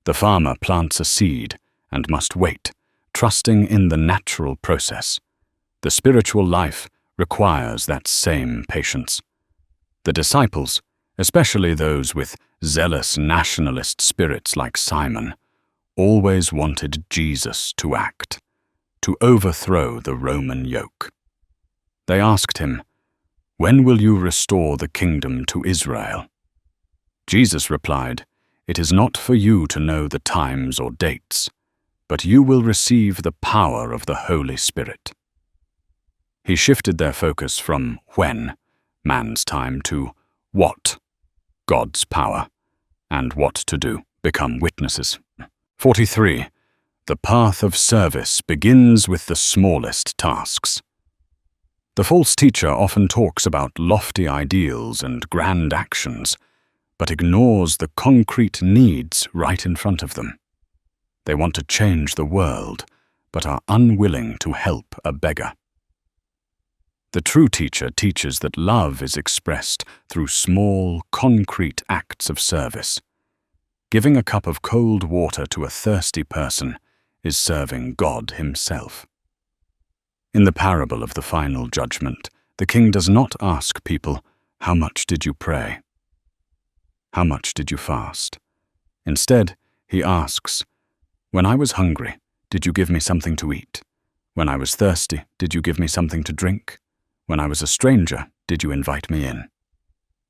The farmer plants a seed and must wait, trusting in the natural process. The spiritual life requires that same patience. The disciples, especially those with zealous nationalist spirits like Simon, always wanted Jesus to act, to overthrow the Roman yoke. They asked him, "When will you restore the kingdom to Israel?" Jesus replied, "It is not for you to know the times or dates, but you will receive the power of the Holy Spirit." He shifted their focus from when, man's time, to what, God's power, and what to do, become witnesses. 43. The path of service begins with the smallest tasks. The false teacher often talks about lofty ideals and grand actions, but ignores the concrete needs right in front of them. They want to change the world, but are unwilling to help a beggar. The true teacher teaches that love is expressed through small, concrete acts of service. Giving a cup of cold water to a thirsty person is serving God himself. In the parable of the final judgment, the king does not ask people, "How much did you pray? How much did you fast?" Instead, he asks, "When I was hungry, did you give me something to eat? When I was thirsty, did you give me something to drink? When I was a stranger, did you invite me in?"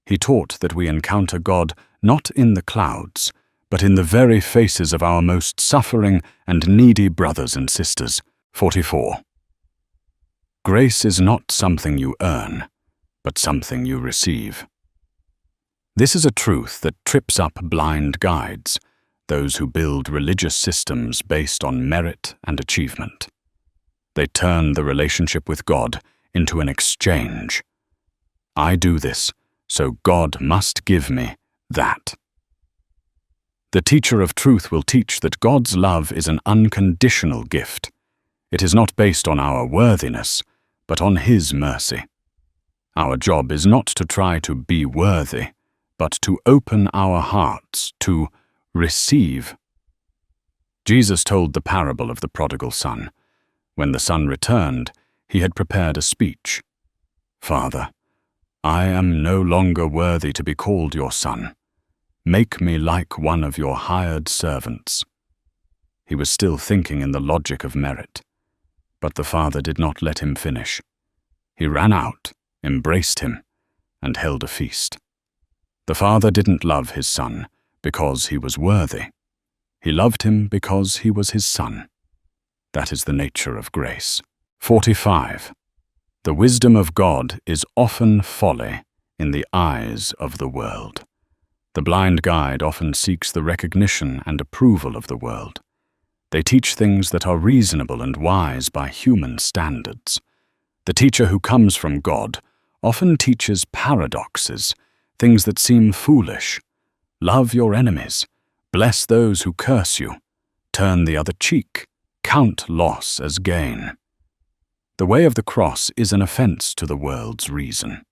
He taught that we encounter God not in the clouds, but in the very faces of our most suffering and needy brothers and sisters. 44. Grace is not something you earn, but something you receive. This is a truth that trips up blind guides, those who build religious systems based on merit and achievement. They turn the relationship with God into an exchange. I do this, so God must give me that. The teacher of truth will teach that God's love is an unconditional gift. It is not based on our worthiness, but on His mercy. Our job is not to try to be worthy, but to open our hearts to receive. Jesus told the parable of the prodigal son. When the son returned, he had prepared a speech. "Father, I am no longer worthy to be called your son. Make me like one of your hired servants." He was still thinking in the logic of merit, but the Father did not let him finish. He ran out, embraced him, and held a feast. The Father didn't love his Son because he was worthy. He loved him because he was his Son. That is the nature of grace. 45. The wisdom of God is often folly in the eyes of the world. The blind guide often seeks the recognition and approval of the world. They teach things that are reasonable and wise by human standards. The teacher who comes from God often teaches paradoxes, things that seem foolish. Love your enemies, bless those who curse you, turn the other cheek, count loss as gain. The way of the cross is an offense to the world's reason.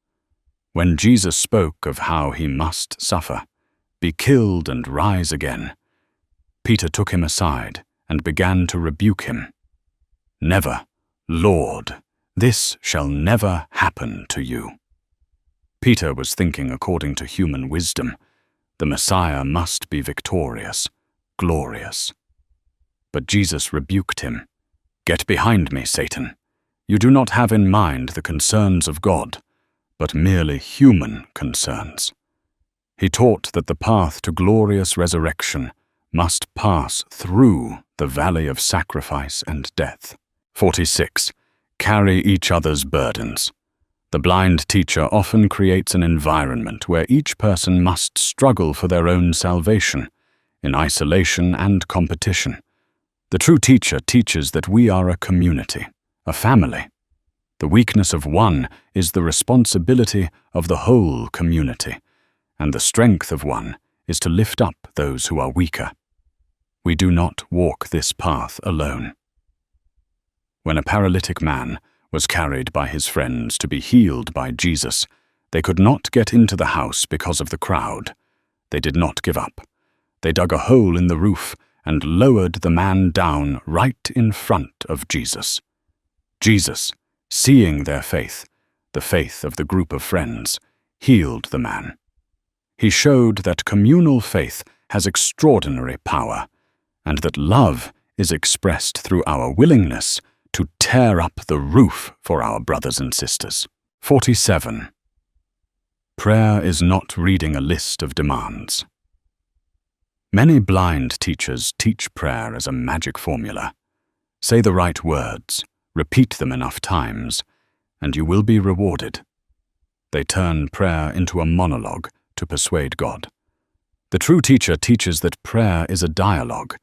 When Jesus spoke of how he must suffer, be killed and rise again, Peter took him aside and began to rebuke him. "Never, Lord, this shall never happen to you." Peter was thinking according to human wisdom. The Messiah must be victorious, glorious. But Jesus rebuked him. "Get behind me, Satan. You do not have in mind the concerns of God, but merely human concerns." He taught that the path to glorious resurrection must pass through the valley of sacrifice and death. 46. Carry each other's burdens. The blind teacher often creates an environment where each person must struggle for their own salvation, in isolation and competition. The true teacher teaches that we are a community, a family. The weakness of one is the responsibility of the whole community, and the strength of one is to lift up those who are weaker. We do not walk this path alone. When a paralytic man was carried by his friends to be healed by Jesus, they could not get into the house because of the crowd. They did not give up. They dug a hole in the roof and lowered the man down right in front of Jesus. Jesus, seeing their faith, the faith of the group of friends, healed the man. He showed that communal faith has extraordinary power, and that love is expressed through our willingness to tear up the roof for our brothers and sisters. 47. Prayer is not reading a list of demands. Many blind teachers teach prayer as a magic formula. Say the right words, repeat them enough times, and you will be rewarded. They turn prayer into a monologue to persuade God. The true teacher teaches that prayer is a dialogue,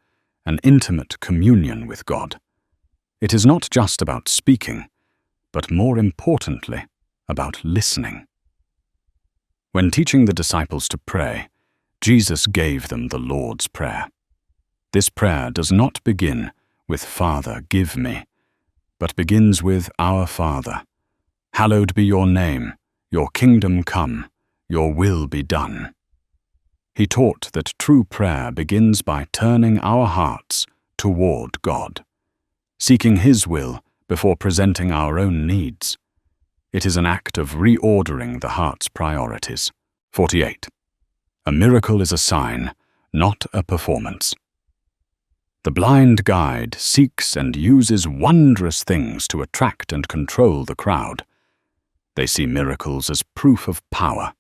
an intimate communion with God. It is not just about speaking, but more importantly, about listening. When teaching the disciples to pray, Jesus gave them the Lord's Prayer. This prayer does not begin with "Father, give me," but begins with "Our Father. Hallowed be your name, your kingdom come, your will be done." He taught that true prayer begins by turning our hearts toward God, seeking His will before presenting our own needs. It is an act of reordering the heart's priorities. 48. A miracle is a sign, not a performance. The blind guide seeks and uses wondrous things to attract and control the crowd. They see miracles as proof of power.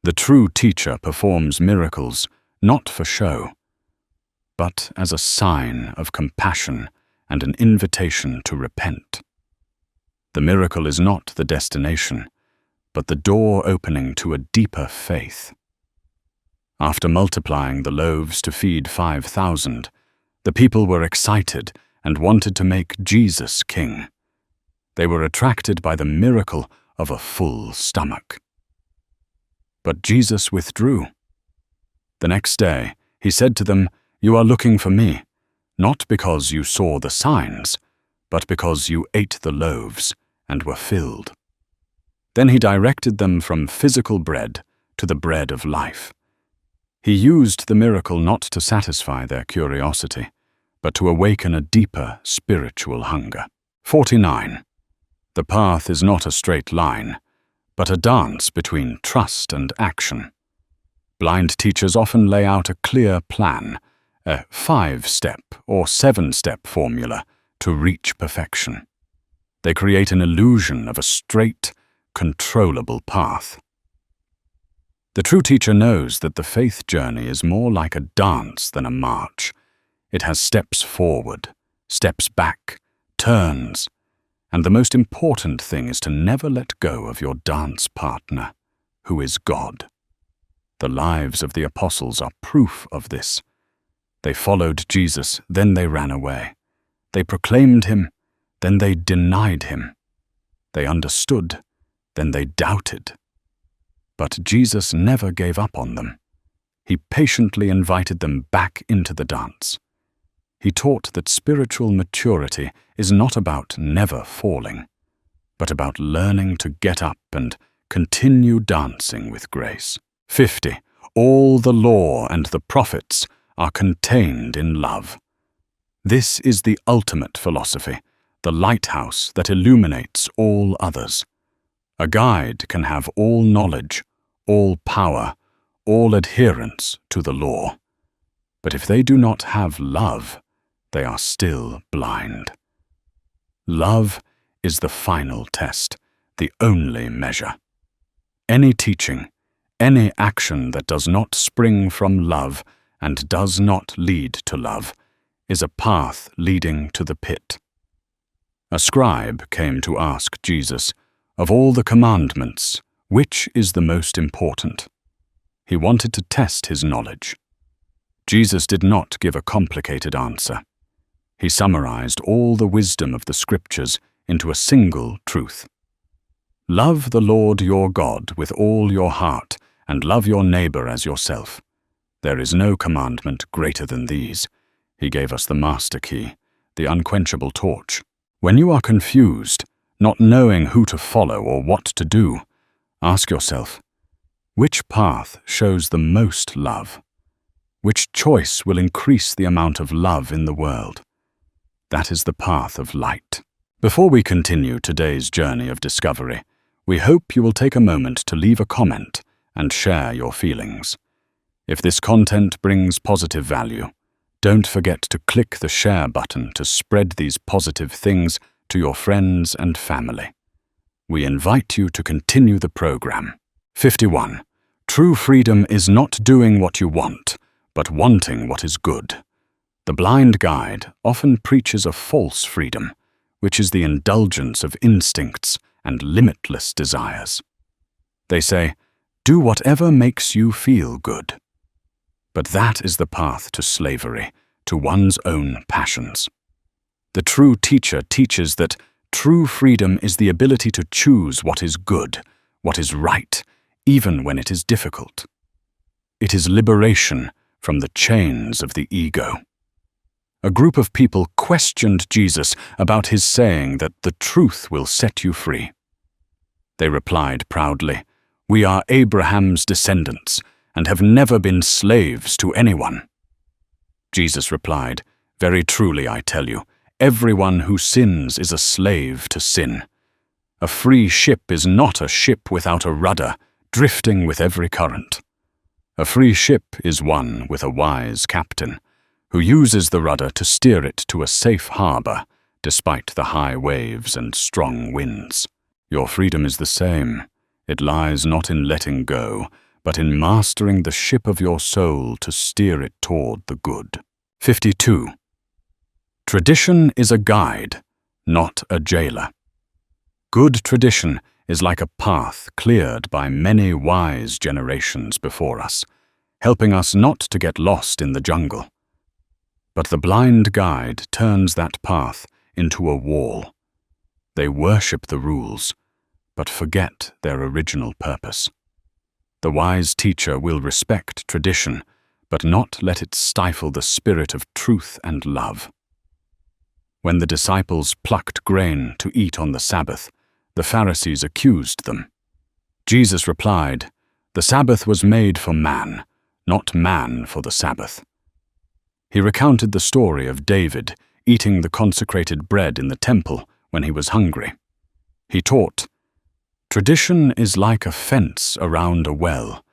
The true teacher performs miracles not for show, but as a sign of compassion and an invitation to repent. The miracle is not the destination, but the door opening to a deeper faith. After multiplying the loaves to feed 5,000, the people were excited and wanted to make Jesus king. They were attracted by the miracle of a full stomach. But Jesus withdrew. The next day, he said to them, "You are looking for me, not because you saw the signs, but because you ate the loaves and were filled." Then he directed them from physical bread to the bread of life. He used the miracle not to satisfy their curiosity, but to awaken a deeper spiritual hunger. 49. The path is not a straight line, but a dance between trust and action. Blind teachers often lay out a clear plan, a 5-step or 7-step formula to reach perfection. They create an illusion of a straight, controllable path. The true teacher knows that the faith journey is more like a dance than a march. It has steps forward, steps back, turns, and the most important thing is to never let go of your dance partner, who is God. The lives of the apostles are proof of this. They followed Jesus, then they ran away. They proclaimed him, then they denied him. They understood, then they doubted. But Jesus never gave up on them. He patiently invited them back into the dance. He taught that spiritual maturity is not about never falling, but about learning to get up and continue dancing with grace. 50. All the law and the prophets are contained in love. This is the ultimate philosophy, the lighthouse that illuminates all others. A guide can have all knowledge, all power, all adherence to the law. But if they do not have love, they are still blind. Love is the final test, the only measure. Any teaching, any action that does not spring from love and does not lead to love is a path leading to the pit. A scribe came to ask Jesus, "Of all the commandments, which is the most important?" He wanted to test his knowledge. Jesus did not give a complicated answer. He summarized all the wisdom of the Scriptures into a single truth. Love the Lord your God with all your heart, and love your neighbor as yourself. There is no commandment greater than these. He gave us the master key, the unquenchable torch. When you are confused, not knowing who to follow or what to do, ask yourself, which path shows the most love? Which choice will increase the amount of love in the world? That is the path of light. Before we continue today's journey of discovery, we hope you will take a moment to leave a comment and share your feelings. If this content brings positive value, don't forget to click the share button to spread these positive things to your friends and family. We invite you to continue the program. 51. True freedom is not doing what you want, but wanting what is good. The blind guide often preaches a false freedom, which is the indulgence of instincts and limitless desires. They say, "Do whatever makes you feel good." But that is the path to slavery, to one's own passions. The true teacher teaches that true freedom is the ability to choose what is good, what is right, even when it is difficult. It is liberation from the chains of the ego. A group of people questioned Jesus about his saying that the truth will set you free. They replied proudly, "We are Abraham's descendants and have never been slaves to anyone." Jesus replied, "Very truly I tell you, everyone who sins is a slave to sin. A free ship is not a ship without a rudder, drifting with every current. A free ship is one with a wise captain, who uses the rudder to steer it to a safe harbor, despite the high waves and strong winds. Your freedom is the same. It lies not in letting go, but in mastering the ship of your soul to steer it toward the good. 52. Tradition is a guide, not a jailer. Good tradition is like a path cleared by many wise generations before us, helping us not to get lost in the jungle. But the blind guide turns that path into a wall. They worship the rules, but forget their original purpose. The wise teacher will respect tradition, but not let it stifle the spirit of truth and love. When the disciples plucked grain to eat on the Sabbath, the Pharisees accused them. Jesus replied, "The Sabbath was made for man, not man for the Sabbath." He recounted the story of David eating the consecrated bread in the temple when he was hungry. He taught, "Tradition is like a fence around a well.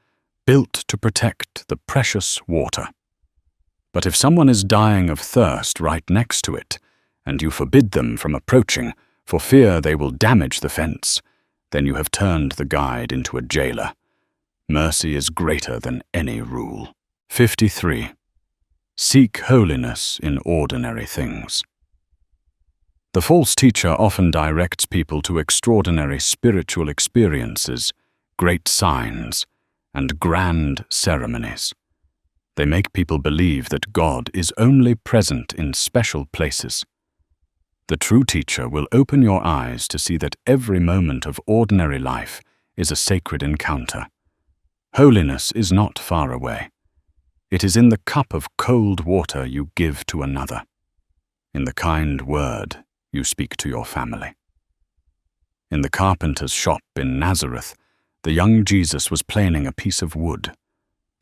built to protect the precious water. But if someone is dying of thirst right next to it, and you forbid them from approaching for fear they will damage the fence, then you have turned the guide into a jailer. Mercy is greater than any rule. 53. Seek holiness in ordinary things. The false teacher often directs people to extraordinary spiritual experiences, great signs, and grand ceremonies. They make people believe that God is only present in special places. The true teacher will open your eyes to see that every moment of ordinary life is a sacred encounter. Holiness is not far away. It is in the cup of cold water you give to another, in the kind word you speak to your family. In the carpenter's shop in Nazareth, the young Jesus was planing a piece of wood.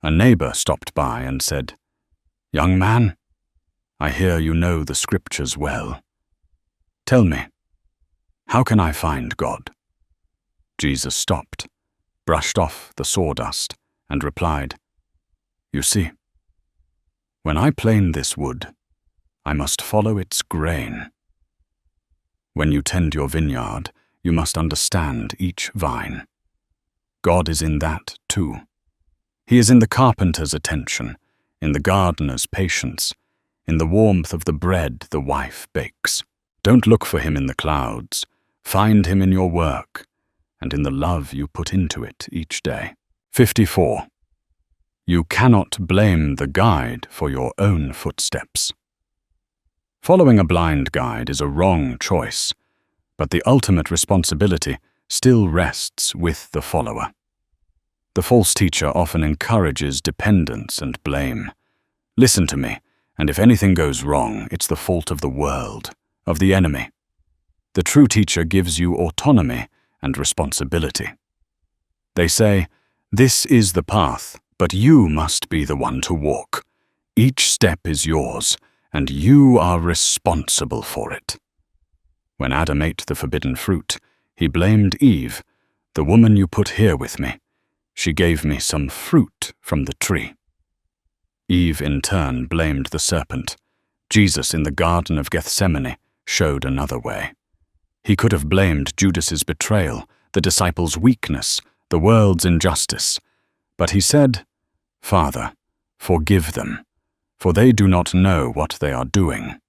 A neighbor stopped by and said, "Young man, I hear you know the scriptures well. Tell me, how can I find God?" Jesus stopped, brushed off the sawdust, and replied, "You see, when I plane this wood, I must follow its grain. When you tend your vineyard, you must understand each vine. God is in that too. He is in the carpenter's attention, in the gardener's patience, in the warmth of the bread the wife bakes. Don't look for him in the clouds. Find him in your work, and in the love you put into it each day." 54. You cannot blame the guide for your own footsteps. Following a blind guide is a wrong choice, but the ultimate responsibility still rests with the follower. The false teacher often encourages dependence and blame. Listen to me, and if anything goes wrong, it's the fault of the world, of the enemy. The true teacher gives you autonomy and responsibility. They say, "This is the path, but you must be the one to walk. Each step is yours, and you are responsible for it." When Adam ate the forbidden fruit, he blamed Eve, "The woman you put here with me, she gave me some fruit from the tree." Eve in turn blamed the serpent. Jesus in the Garden of Gethsemane showed another way. He could have blamed Judas's betrayal, the disciples' weakness, the world's injustice. But he said, "Father, forgive them, for they do not know what they are doing."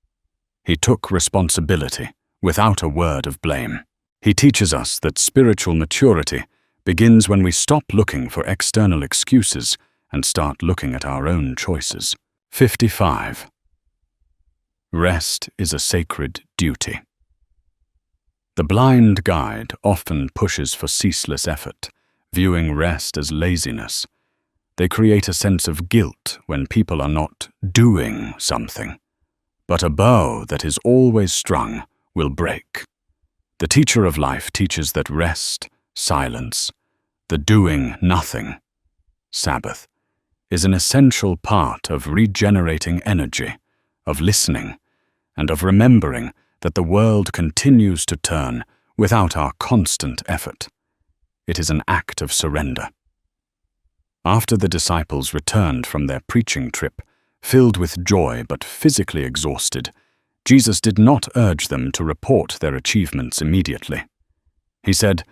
He took responsibility without a word of blame. He teaches us that spiritual maturity begins when we stop looking for external excuses and start looking at our own choices. 55. Rest is a sacred duty. The blind guide often pushes for ceaseless effort, viewing rest as laziness. They create a sense of guilt when people are not doing something. But a bow that is always strung will break. The teacher of life teaches that rest, silence, the doing nothing, Sabbath, is an essential part of regenerating energy, of listening, and of remembering that the world continues to turn without our constant effort. It is an act of surrender. After the disciples returned from their preaching trip, filled with joy but physically exhausted, Jesus did not urge them to report their achievements immediately. He said,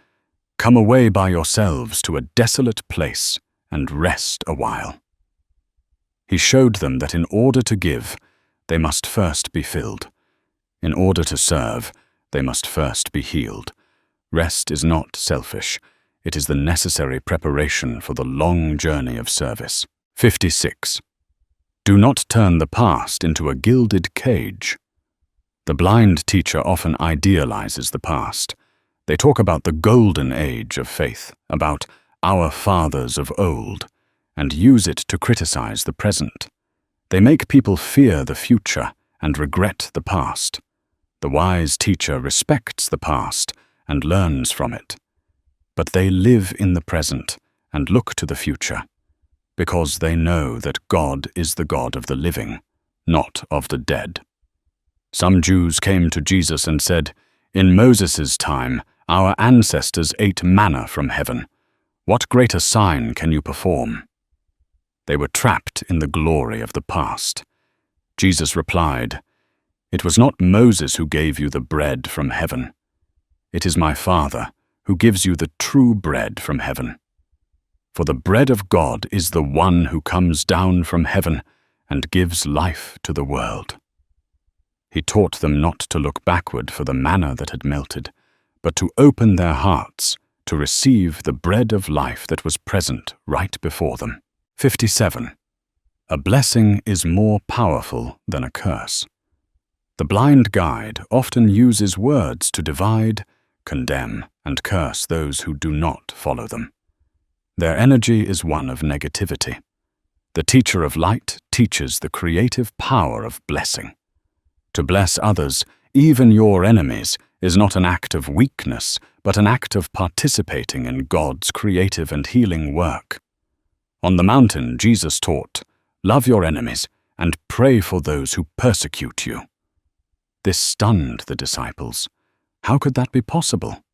"Come away by yourselves to a desolate place and rest a while." He showed them that in order to give, they must first be filled. In order to serve, they must first be healed. Rest is not selfish. It is the necessary preparation for the long journey of service. 56. Do not turn the past into a gilded cage. The blind teacher often idealizes the past. They talk about the golden age of faith, about our fathers of old, and use it to criticize the present. They make people fear the future and regret the past. The wise teacher respects the past and learns from it. But they live in the present and look to the future, because they know that God is the God of the living, not of the dead. Some Jews came to Jesus and said, "In Moses' time, our ancestors ate manna from heaven. What greater sign can you perform?" They were trapped in the glory of the past. Jesus replied, "It was not Moses who gave you the bread from heaven. It is my Father who gives you the true bread from heaven. For the bread of God is the one who comes down from heaven and gives life to the world." He taught them not to look backward for the manna that had melted, but to open their hearts to receive the bread of life that was present right before them. 57. A blessing is more powerful than a curse. The blind guide often uses words to divide, condemn, and curse those who do not follow them. Their energy is one of negativity. The teacher of light teaches the creative power of blessing. To bless others, even your enemies, is not an act of weakness, but an act of participating in God's creative and healing work. On the mountain, Jesus taught, "Love your enemies and pray for those who persecute you." This stunned the disciples. How could that be possible?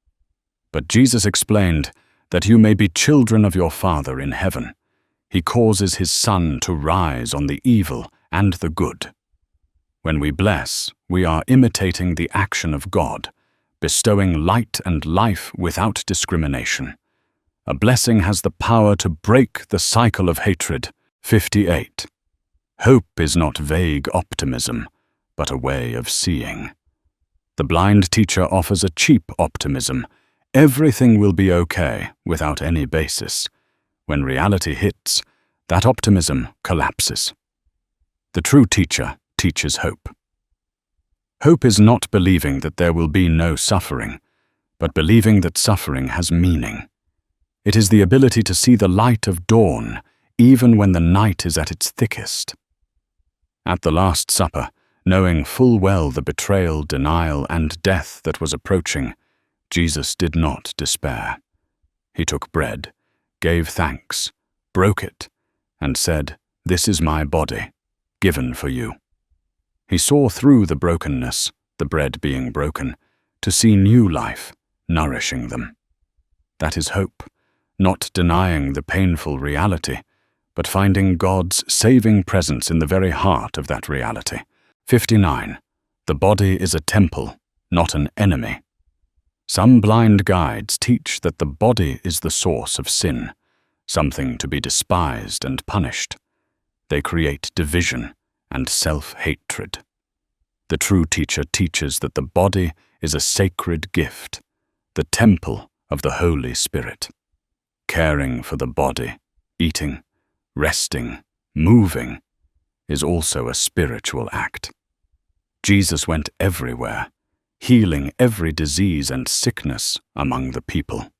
But Jesus explained that you may be children of your Father in heaven. He causes his sun to rise on the evil and the good. When we bless, we are imitating the action of God, bestowing light and life without discrimination. A blessing has the power to break the cycle of hatred. 58. Hope is not vague optimism, but a way of seeing. The blind teacher offers a cheap optimism. Everything will be okay without any basis. When reality hits, that optimism collapses. The true teacher teaches hope. Hope is not believing that there will be no suffering, but believing that suffering has meaning. It is the ability to see the light of dawn, even when the night is at its thickest. At the Last Supper, knowing full well the betrayal, denial, and death that was approaching, Jesus did not despair. He took bread, gave thanks, broke it, and said, "This is my body, given for you." He saw through the brokenness, the bread being broken, to see new life, nourishing them. That is hope, not denying the painful reality, but finding God's saving presence in the very heart of that reality. 59. The body is a temple, not an enemy. Some blind guides teach that the body is the source of sin, something to be despised and punished. They create division and self-hatred. The true teacher teaches that the body is a sacred gift, the temple of the Holy Spirit. Caring for the body, eating, resting, moving, is also a spiritual act. Jesus went everywhere, healing every disease and sickness among the people.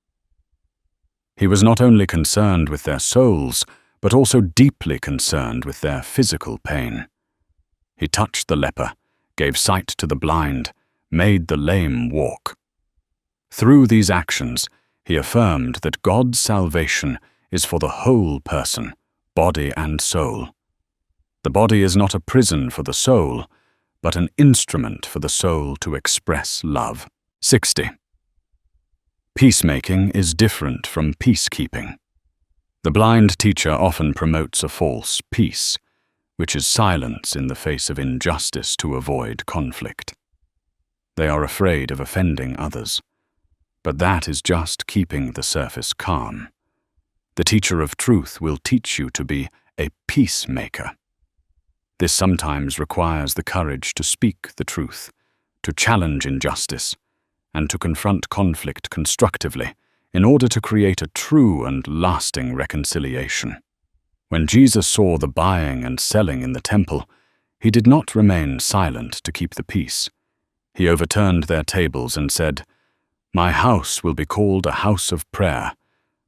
He was not only concerned with their souls, but also deeply concerned with their physical pain. He touched the leper, gave sight to the blind, made the lame walk. Through these actions, he affirmed that God's salvation is for the whole person, body and soul. The body is not a prison for the soul, but an instrument for the soul to express love. 60. Peacemaking is different from peacekeeping. The blind teacher often promotes a false peace, which is silence in the face of injustice to avoid conflict. They are afraid of offending others, but that is just keeping the surface calm. The teacher of truth will teach you to be a peacemaker. This sometimes requires the courage to speak the truth, to challenge injustice, and to confront conflict constructively in order to create a true and lasting reconciliation. When Jesus saw the buying and selling in the temple, he did not remain silent to keep the peace. He overturned their tables and said, "My house will be called a house of prayer,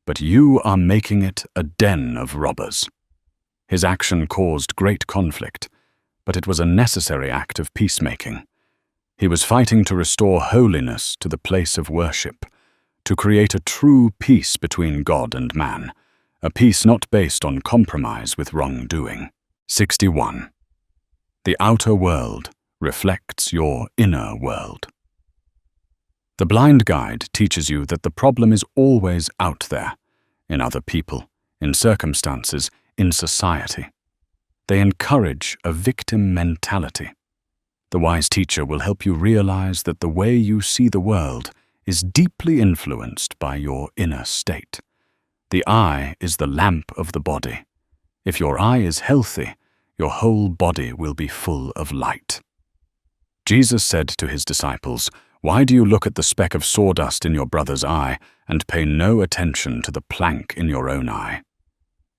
but you are making it a den of robbers." His action caused great conflict, but it was a necessary act of peacemaking. He was fighting to restore holiness to the place of worship, to create a true peace between God and man, a peace not based on compromise with wrongdoing. 61. The outer world reflects your inner world. The blind guide teaches you that the problem is always out there, in other people, in circumstances, in society. They encourage a victim mentality. The wise teacher will help you realize that the way you see the world is deeply influenced by your inner state. The eye is the lamp of the body. If your eye is healthy, your whole body will be full of light. Jesus said to his disciples, "Why do you look at the speck of sawdust in your brother's eye and pay no attention to the plank in your own eye?"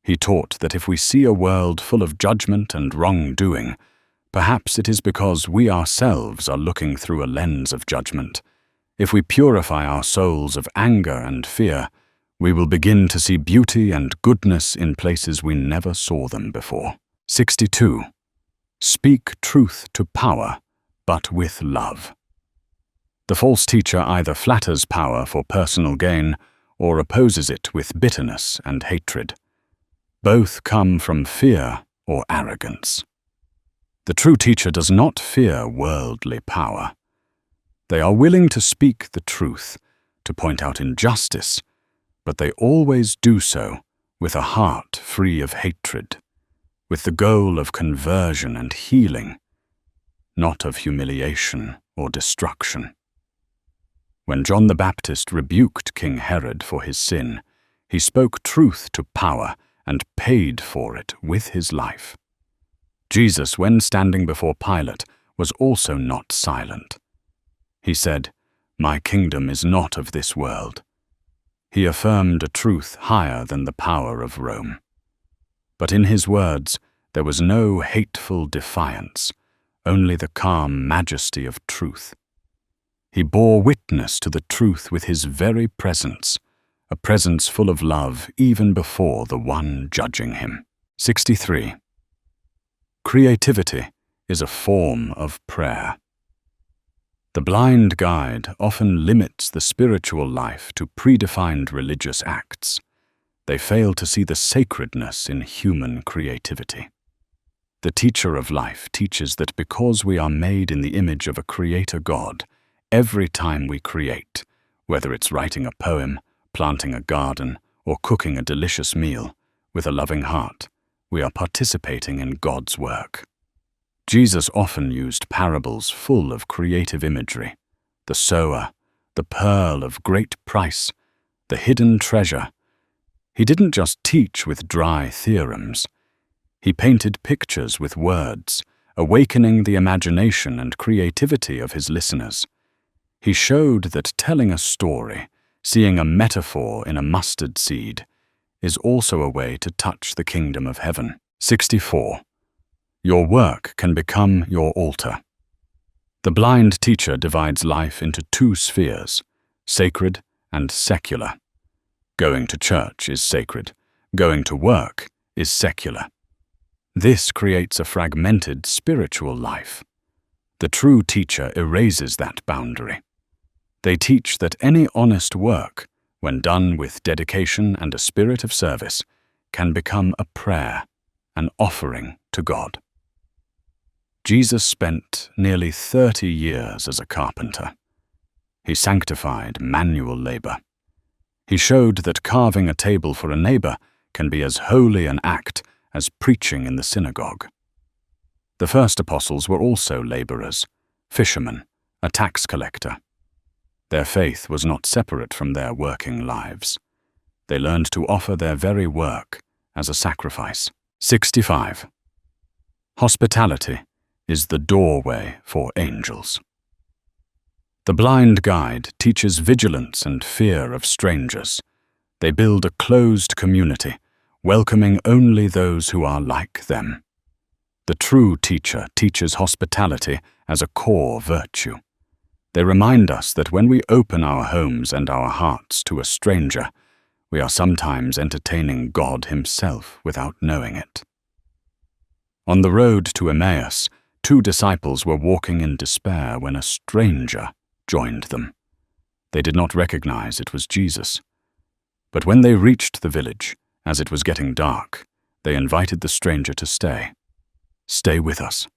He taught that if we see a world full of judgment and wrongdoing, perhaps it is because we ourselves are looking through a lens of judgment. If we purify our souls of anger and fear, we will begin to see beauty and goodness in places we never saw them before. 62. Speak truth to power, but with love. The false teacher either flatters power for personal gain or opposes it with bitterness and hatred. Both come from fear or arrogance. The true teacher does not fear worldly power. They are willing to speak the truth, to point out injustice, but they always do so with a heart free of hatred, with the goal of conversion and healing, not of humiliation or destruction. When John the Baptist rebuked King Herod for his sin, he spoke truth to power and paid for it with his life. Jesus, when standing before Pilate, was also not silent. He said, "My kingdom is not of this world." He affirmed a truth higher than the power of Rome. But in his words, there was no hateful defiance, only the calm majesty of truth. He bore witness to the truth with his very presence, a presence full of love even before the one judging him. 63. Creativity is a form of prayer. The blind guide often limits the spiritual life to predefined religious acts. They fail to see the sacredness in human creativity. The teacher of life teaches that because we are made in the image of a creator God, every time we create, whether it's writing a poem, planting a garden, or cooking a delicious meal, with a loving heart, we are participating in God's work. Jesus often used parables full of creative imagery: the sower, the pearl of great price, the hidden treasure. He didn't just teach with dry theorems. He painted pictures with words, awakening the imagination and creativity of his listeners. He showed that telling a story, seeing a metaphor in a mustard seed, is also a way to touch the kingdom of heaven. 64. Your work can become your altar. The blind teacher divides life into two spheres, sacred and secular. Going to church is sacred. Going to work is secular. This creates a fragmented spiritual life. The true teacher erases that boundary. They teach that any honest work, when done with dedication and a spirit of service, can become a prayer, an offering to God. Jesus spent nearly 30 years as a carpenter. He sanctified manual labor. He showed that carving a table for a neighbor can be as holy an act as preaching in the synagogue. The first apostles were also laborers, fishermen, a tax collector. Their faith was not separate from their working lives. They learned to offer their very work as a sacrifice. 65. Hospitality is the doorway for angels. The blind guide teaches vigilance and fear of strangers. They build a closed community, welcoming only those who are like them. The true teacher teaches hospitality as a core virtue. They remind us that when we open our homes and our hearts to a stranger, we are sometimes entertaining God Himself without knowing it. On the road to Emmaus, 2 disciples were walking in despair when a stranger joined them. They did not recognize it was Jesus. But when they reached the village, as it was getting dark, they invited the stranger to stay. "Stay with us."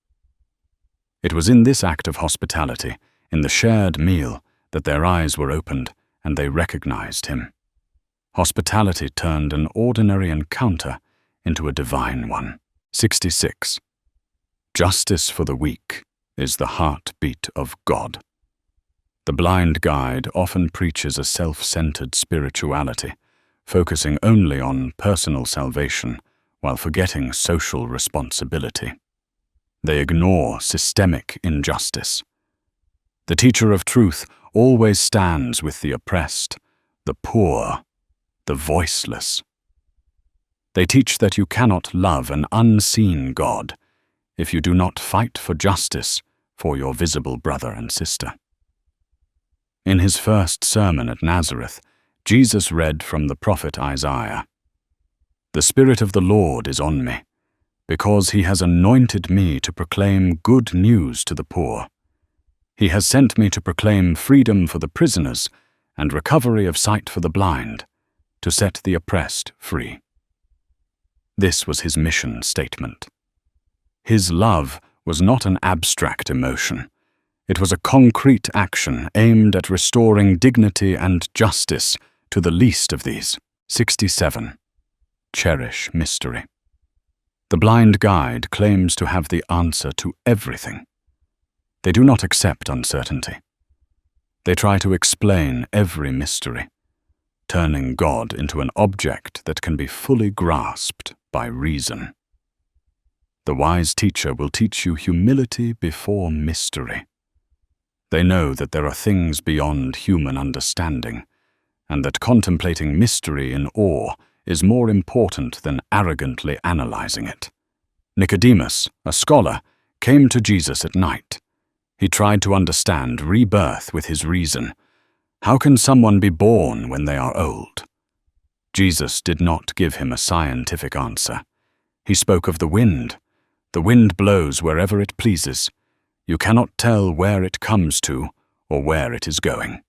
It was in this act of hospitality, in the shared meal, that their eyes were opened and they recognized him. Hospitality turned an ordinary encounter into a divine one. 66. Justice for the weak is the heartbeat of God. The blind guide often preaches a self-centered spirituality, focusing only on personal salvation while forgetting social responsibility. They ignore systemic injustice. The teacher of truth always stands with the oppressed, the poor, the voiceless. They teach that you cannot love an unseen God if you do not fight for justice for your visible brother and sister. In his first sermon at Nazareth, Jesus read from the prophet Isaiah, "The Spirit of the Lord is on me, because he has anointed me to proclaim good news to the poor. He has sent me to proclaim freedom for the prisoners and recovery of sight for the blind, to set the oppressed free." This was his mission statement. His love was not an abstract emotion. It was a concrete action aimed at restoring dignity and justice to the least of these. 67. Cherish mystery. The blind guide claims to have the answer to everything. They do not accept uncertainty. They try to explain every mystery, turning God into an object that can be fully grasped by reason. The wise teacher will teach you humility before mystery. They know that there are things beyond human understanding, and that contemplating mystery in awe is more important than arrogantly analyzing it. Nicodemus, a scholar, came to Jesus at night. He tried to understand rebirth with his reason. How can someone be born when they are old? Jesus did not give him a scientific answer. He spoke of the wind. The wind blows wherever it pleases. You cannot tell where it comes to or where it is going.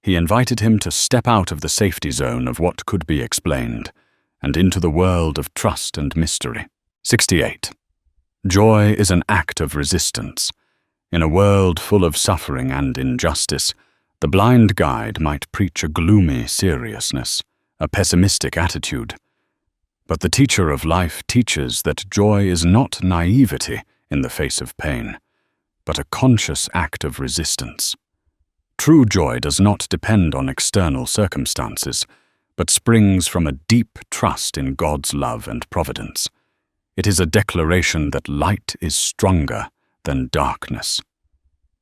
He invited him to step out of the safety zone of what could be explained and into the world of trust and mystery. 68. Joy is an act of resistance. In a world full of suffering and injustice, the blind guide might preach a gloomy seriousness, a pessimistic attitude. But the teacher of life teaches that joy is not naivety in the face of pain, but a conscious act of resistance. True joy does not depend on external circumstances, but springs from a deep trust in God's love and providence. It is a declaration that light is stronger than darkness.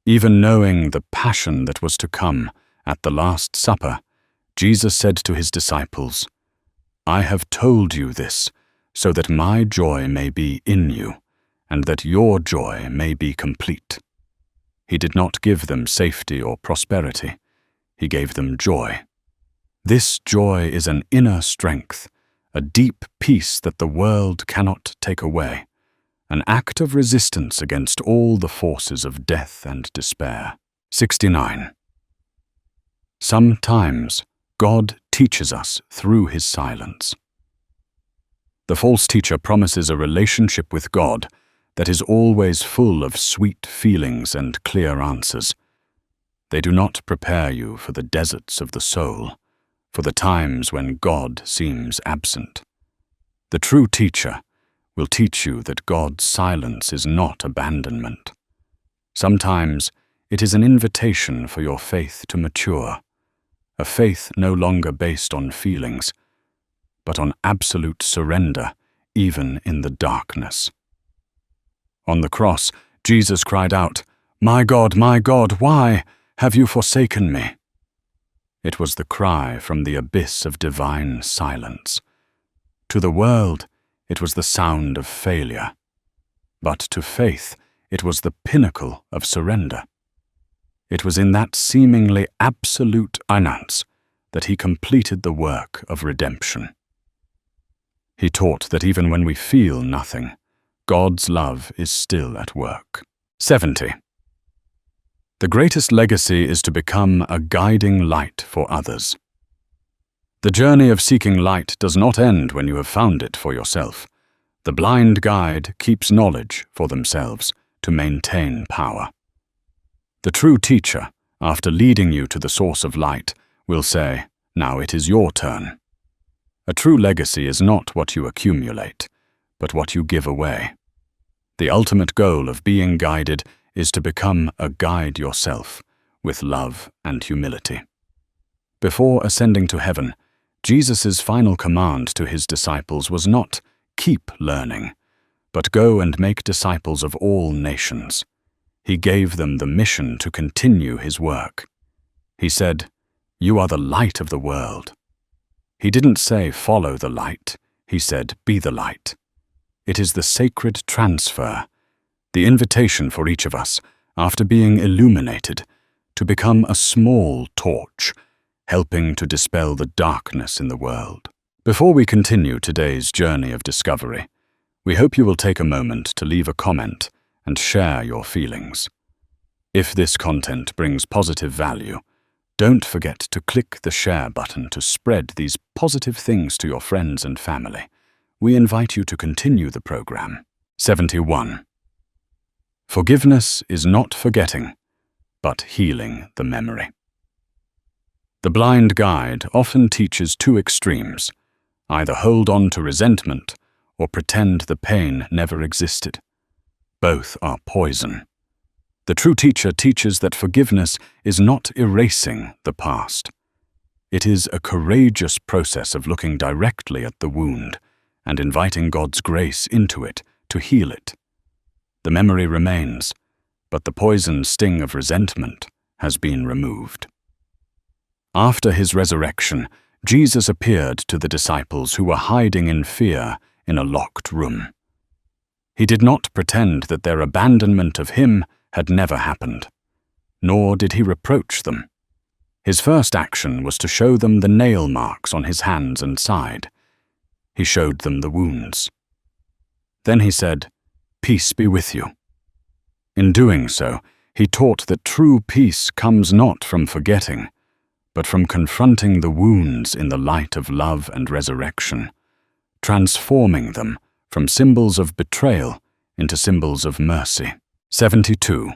Even knowing the passion that was to come at the Last Supper, Jesus said to his disciples, "I have told you this, so that my joy may be in you, and that your joy may be complete." He did not give them safety or prosperity. He gave them joy. This joy is an inner strength, a deep peace that the world cannot take away, an act of resistance against all the forces of death and despair. 69. Sometimes God teaches us through his silence. The false teacher promises a relationship with God that is always full of sweet feelings and clear answers. They do not prepare you for the deserts of the soul, for the times when God seems absent. The true teacher will teach you that God's silence is not abandonment. Sometimes it is an invitation for your faith to mature, a faith no longer based on feelings, but on absolute surrender, even in the darkness. On the cross, Jesus cried out, my God, why have you forsaken me?" It was the cry from the abyss of divine silence. To the world, it was the sound of failure. But to faith, it was the pinnacle of surrender. It was in that seemingly absolute silence that he completed the work of redemption. He taught that even when we feel nothing, God's love is still at work. 70. The greatest legacy is to become a guiding light for others. The journey of seeking light does not end when you have found it for yourself. The blind guide keeps knowledge for themselves to maintain power. The true teacher, after leading you to the source of light, will say, "Now it is your turn." A true legacy is not what you accumulate, but what you give away. The ultimate goal of being guided is to become a guide yourself, with love and humility. Before ascending to heaven, Jesus' final command to his disciples was not, "Keep learning," but "Go and make disciples of all nations." He gave them the mission to continue his work. He said, "You are the light of the world." He didn't say, "Follow the light." He said, "Be the light." It is the sacred transfer, the invitation for each of us, after being illuminated, to become a small torch, helping to dispel the darkness in the world. Before we continue today's journey of discovery, we hope you will take a moment to leave a comment and share your feelings. If this content brings positive value, don't forget to click the share button to spread these positive things to your friends and family. We invite you to continue the program. 71. Forgiveness is not forgetting, but healing the memory. The blind guide often teaches two extremes: either hold on to resentment or pretend the pain never existed. Both are poison. The true teacher teaches that forgiveness is not erasing the past. It is a courageous process of looking directly at the wound and inviting God's grace into it to heal it. The memory remains, but the poison sting of resentment has been removed. After his resurrection, Jesus appeared to the disciples who were hiding in fear in a locked room. He did not pretend that their abandonment of him had never happened, nor did he reproach them. His first action was to show them the nail marks on his hands and side. He showed them the wounds. Then he said, "Peace be with you." In doing so, he taught that true peace comes not from forgetting, but from confronting the wounds in the light of love and resurrection, transforming them from symbols of betrayal into symbols of mercy. 72.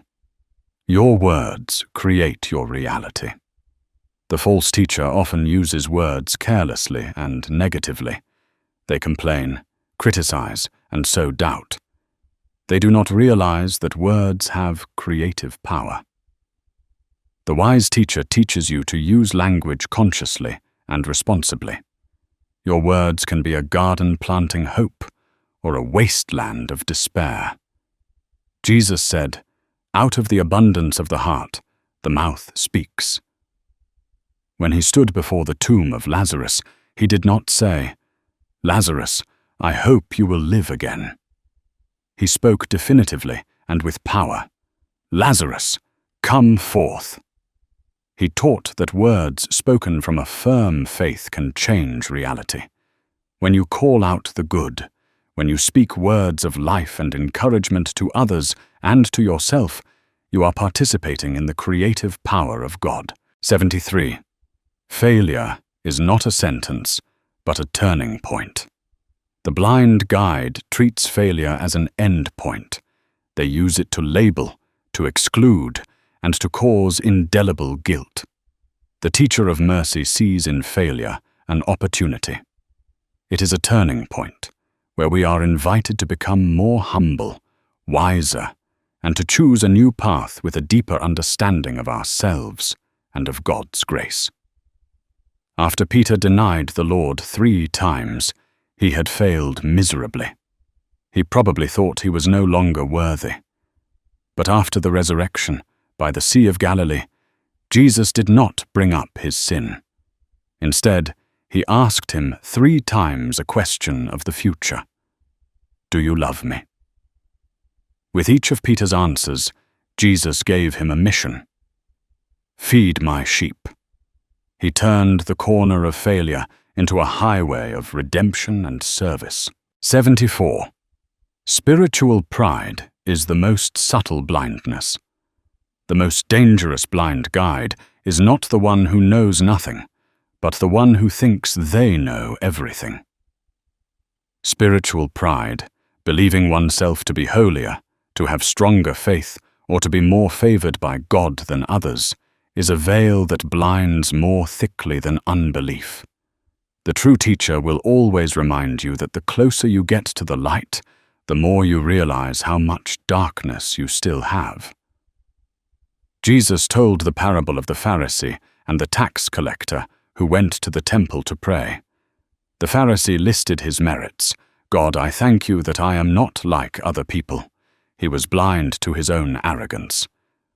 Your words create your reality. The false teacher often uses words carelessly and negatively. They complain, criticize, and sow doubt. They do not realize that words have creative power. The wise teacher teaches you to use language consciously and responsibly. Your words can be a garden planting hope or a wasteland of despair. Jesus said, "Out of the abundance of the heart, the mouth speaks." When he stood before the tomb of Lazarus, he did not say, "Lazarus, I hope you will live again." He spoke definitively and with power, "Lazarus, come forth." He taught that words spoken from a firm faith can change reality. When you call out the good, when you speak words of life and encouragement to others and to yourself, you are participating in the creative power of God. 73. Failure is not a sentence, but a turning point. The blind guide treats failure as an end point. They use it to label, to exclude, and to cause indelible guilt. The teacher of mercy sees in failure an opportunity. It is a turning point, where we are invited to become more humble, wiser, and to choose a new path with a deeper understanding of ourselves and of God's grace. After Peter denied the Lord 3 times, he had failed miserably. He probably thought he was no longer worthy. But after the resurrection, by the Sea of Galilee, Jesus did not bring up his sin. Instead, he asked him 3 times a question of the future. "Do you love me?" With each of Peter's answers, Jesus gave him a mission. "Feed my sheep." He turned the corner of failure into a highway of redemption and service. 74. Spiritual pride is the most subtle blindness. The most dangerous blind guide is not the one who knows nothing, but the one who thinks they know everything. Spiritual pride, believing oneself to be holier, to have stronger faith, or to be more favored by God than others, is a veil that blinds more thickly than unbelief. The true teacher will always remind you that the closer you get to the light, the more you realize how much darkness you still have. Jesus told the parable of the Pharisee and the tax collector who went to the temple to pray. The Pharisee listed his merits. "God, I thank you that I am not like other people." He was blind to his own arrogance.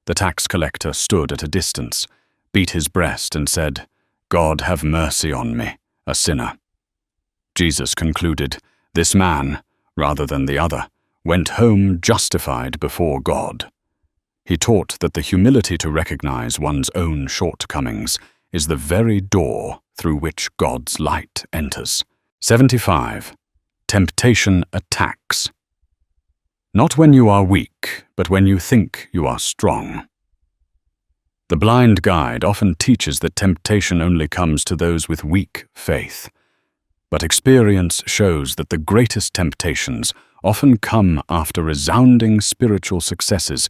The tax collector stood at a distance, beat his breast and said, "God, have mercy on me, a sinner." Jesus concluded, "This man, rather than the other, went home justified before God." He taught that the humility to recognize one's own shortcomings is the very door through which God's light enters. 75. Temptation attacks. Not when you are weak, but when you think you are strong. The blind guide often teaches that temptation only comes to those with weak faith. But experience shows that the greatest temptations often come after resounding spiritual successes,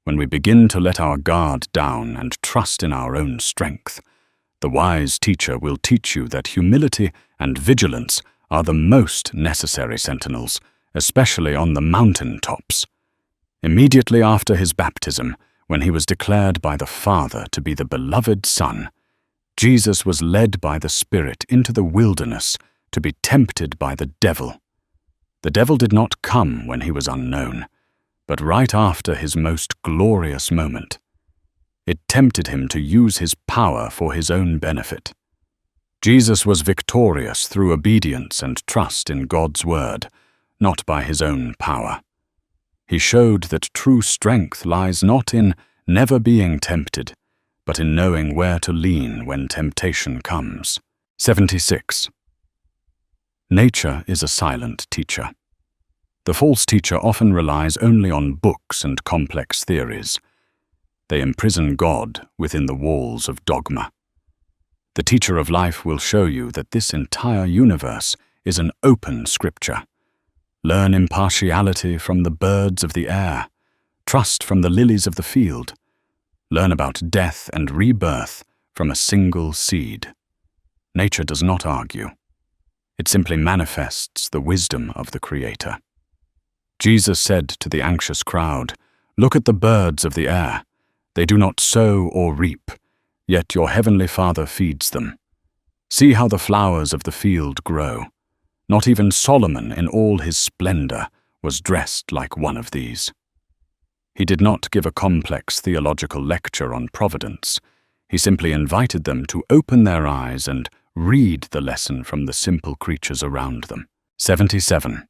when we begin to let our guard down and trust in our own strength. The wise teacher will teach you that humility and vigilance are the most necessary sentinels, especially on the mountain tops. Immediately after his baptism, when he was declared by the Father to be the beloved Son, Jesus was led by the Spirit into the wilderness to be tempted by the devil. The devil did not come when he was unknown, but right after his most glorious moment. It tempted him to use his power for his own benefit. Jesus was victorious through obedience and trust in God's word, not by his own power. He showed that true strength lies not in never being tempted, but in knowing where to lean when temptation comes. 76. Nature is a silent teacher. The false teacher often relies only on books and complex theories. They imprison God within the walls of dogma. The teacher of life will show you that this entire universe is an open scripture. Learn impartiality from the birds of the air, trust from the lilies of the field. Learn about death and rebirth from a single seed. Nature does not argue. It simply manifests the wisdom of the Creator. Jesus said to the anxious crowd, "Look at the birds of the air. They do not sow or reap, yet your heavenly Father feeds them. See how the flowers of the field grow. Not even Solomon in all his splendor was dressed like one of these." He did not give a complex theological lecture on providence. He simply invited them to open their eyes and read the lesson from the simple creatures around them. 77.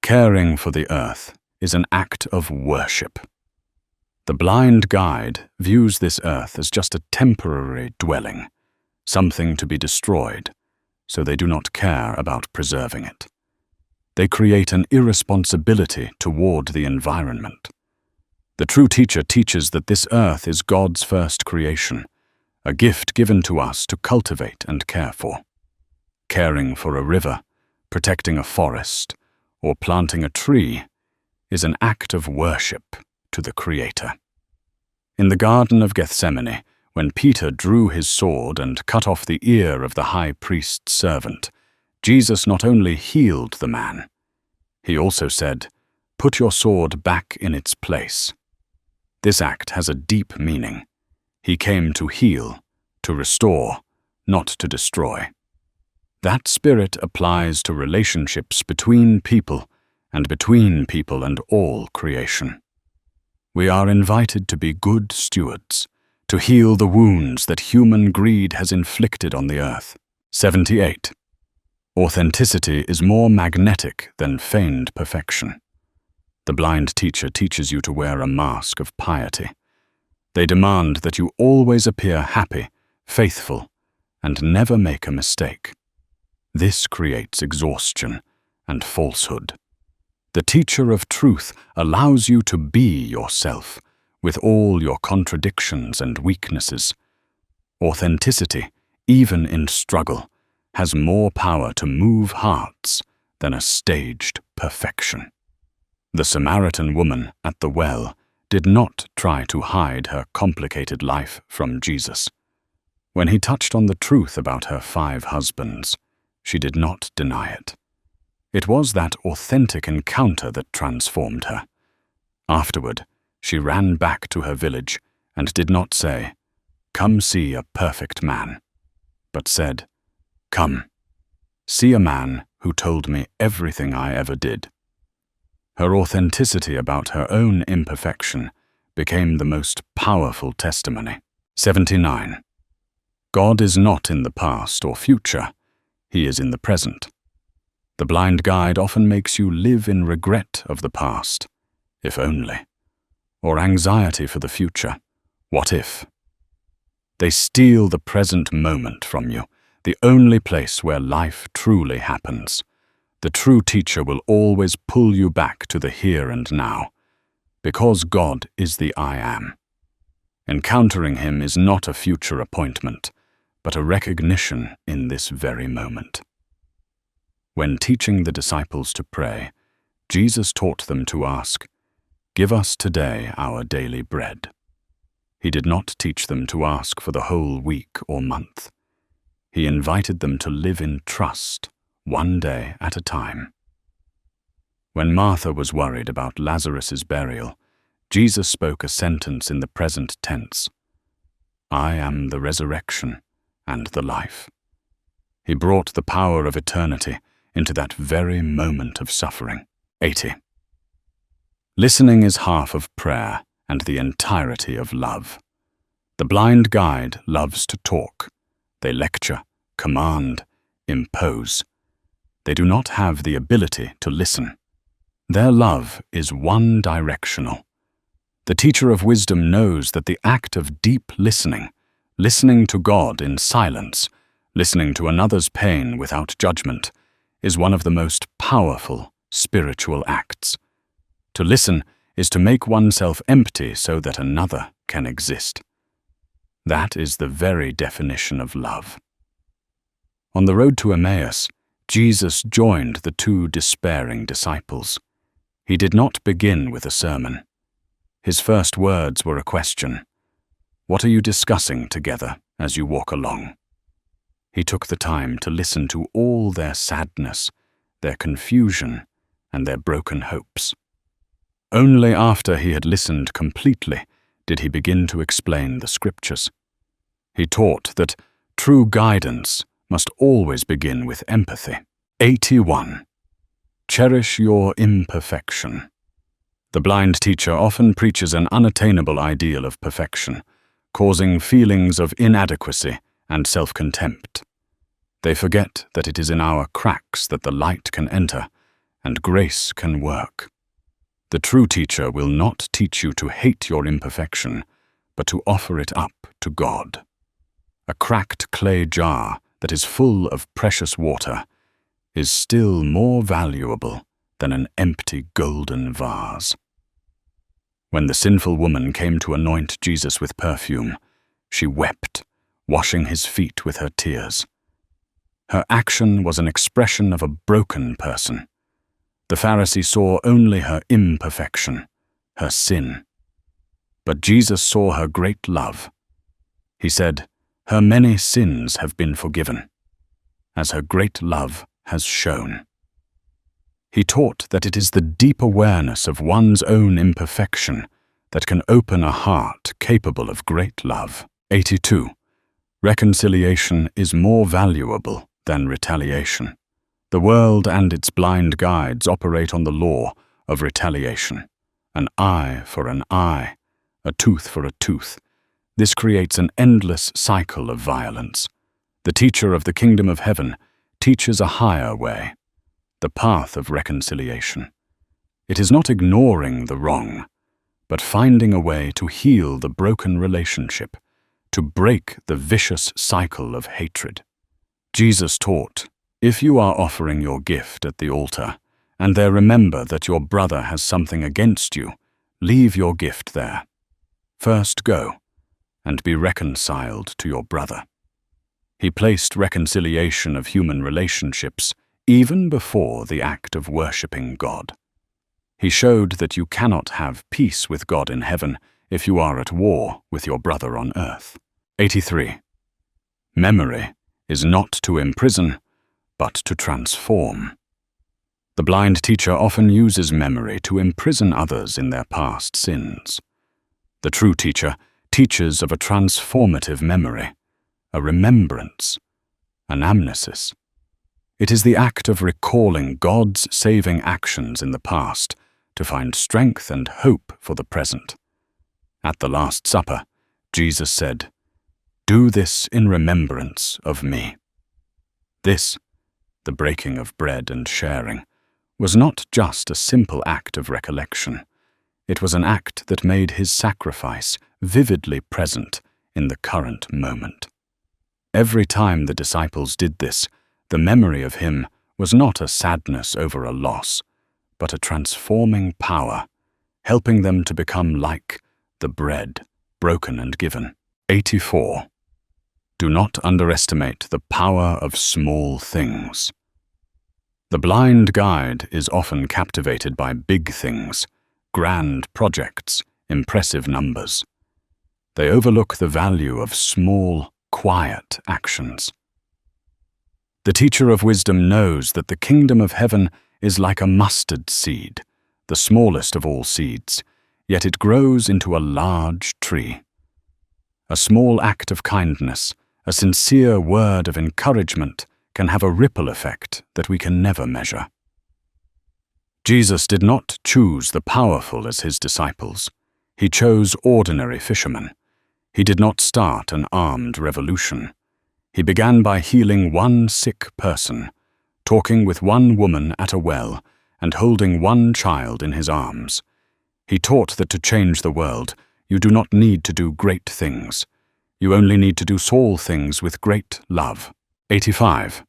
Caring for the earth is an act of worship. The blind guide views this earth as just a temporary dwelling, something to be destroyed, so they do not care about preserving it. They create an irresponsibility toward the environment. The true teacher teaches that this earth is God's first creation, a gift given to us to cultivate and care for. Caring for a river, protecting a forest, or planting a tree is an act of worship to the Creator. In the Garden of Gethsemane, when Peter drew his sword and cut off the ear of the high priest's servant, Jesus not only healed the man, he also said, "Put your sword back in its place." This act has a deep meaning. He came to heal, to restore, not to destroy. That spirit applies to relationships between people and all creation. We are invited to be good stewards, to heal the wounds that human greed has inflicted on the earth. 78. Authenticity is more magnetic than feigned perfection. The blind teacher teaches you to wear a mask of piety. They demand that you always appear happy, faithful, and never make a mistake. This creates exhaustion and falsehood. The teacher of truth allows you to be yourself, with all your contradictions and weaknesses. Authenticity, even in struggle, has more power to move hearts than a staged perfection. The Samaritan woman at the well did not try to hide her complicated life from Jesus. When he touched on the truth about her 5 husbands, she did not deny it. It was that authentic encounter that transformed her. Afterward, she ran back to her village and did not say, "Come see a perfect man," but said, "Come, see a man who told me everything I ever did." Her authenticity about her own imperfection became the most powerful testimony. 79. God is not in the past or future, He is in the present. The blind guide often makes you live in regret of the past, if only, or anxiety for the future, what if. They steal the present moment from you, the only place where life truly happens. The true teacher will always pull you back to the here and now, because God is the I Am. Encountering Him is not a future appointment, but a recognition in this very moment. When teaching the disciples to pray, Jesus taught them to ask, "Give us today our daily bread." He did not teach them to ask for the whole week or month. He invited them to live in trust, one day at a time. When Martha was worried about Lazarus's burial, Jesus spoke a sentence in the present tense. "I am the resurrection and the life." He brought the power of eternity into that very moment of suffering. 80. Listening is half of prayer and the entirety of love. The blind guide loves to talk. They lecture, command, impose. They do not have the ability to listen. Their love is one-directional. The teacher of wisdom knows that the act of deep listening, listening to God in silence, listening to another's pain without judgment, is one of the most powerful spiritual acts. To listen is to make oneself empty so that another can exist. That is the very definition of love. On the road to Emmaus, Jesus joined the two despairing disciples. He did not begin with a sermon. His first words were a question. "What are you discussing together as you walk along?" He took the time to listen to all their sadness, their confusion, and their broken hopes. Only after he had listened completely did he begin to explain the scriptures. He taught that true guidance must always begin with empathy. 81. Cherish your imperfection. The blind teacher often preaches an unattainable ideal of perfection, causing feelings of inadequacy and self-contempt. They forget that it is in our cracks that the light can enter and grace can work. The true teacher will not teach you to hate your imperfection, but to offer it up to God. A cracked clay jar that is full of precious water is still more valuable than an empty golden vase. When the sinful woman came to anoint Jesus with perfume, she wept, washing his feet with her tears. Her action was an expression of a broken person. The Pharisee saw only her imperfection, her sin. But Jesus saw her great love. He said, "Her many sins have been forgiven, as her great love has shown." He taught that it is the deep awareness of one's own imperfection that can open a heart capable of great love. 82. Reconciliation is more valuable than retaliation. The world and its blind guides operate on the law of retaliation. An eye for an eye, a tooth for a tooth. This creates an endless cycle of violence. The teacher of the kingdom of heaven teaches a higher way, the path of reconciliation. It is not ignoring the wrong, but finding a way to heal the broken relationship, to break the vicious cycle of hatred. Jesus taught, "If you are offering your gift at the altar, and there remember that your brother has something against you, leave your gift there. First go, and be reconciled to your brother." He placed reconciliation of human relationships even before the act of worshipping God. He showed that you cannot have peace with God in heaven if you are at war with your brother on earth. 83. Memory is not to imprison, but to transform. The blind teacher often uses memory to imprison others in their past sins. The true teacher teaches of a transformative memory, a remembrance, an amnesis. It is the act of recalling God's saving actions in the past to find strength and hope for the present. At the Last Supper, Jesus said, "Do this in remembrance of me." This, the breaking of bread and sharing, was not just a simple act of recollection. It was an act that made his sacrifice vividly present in the current moment. Every time the disciples did this, the memory of him was not a sadness over a loss, but a transforming power, helping them to become like the bread broken and given. 84. Do not underestimate the power of small things. The blind guide is often captivated by big things, grand projects, impressive numbers. They overlook the value of small, quiet actions. The teacher of wisdom knows that the kingdom of heaven is like a mustard seed, the smallest of all seeds, yet it grows into a large tree. A small act of kindness, a sincere word of encouragement, can have a ripple effect that we can never measure. Jesus did not choose the powerful as his disciples. He chose ordinary fishermen. He did not start an armed revolution. He began by healing one sick person, talking with one woman at a well, and holding one child in his arms. He taught that to change the world, you do not need to do great things. You only need to do small things with great love. 85.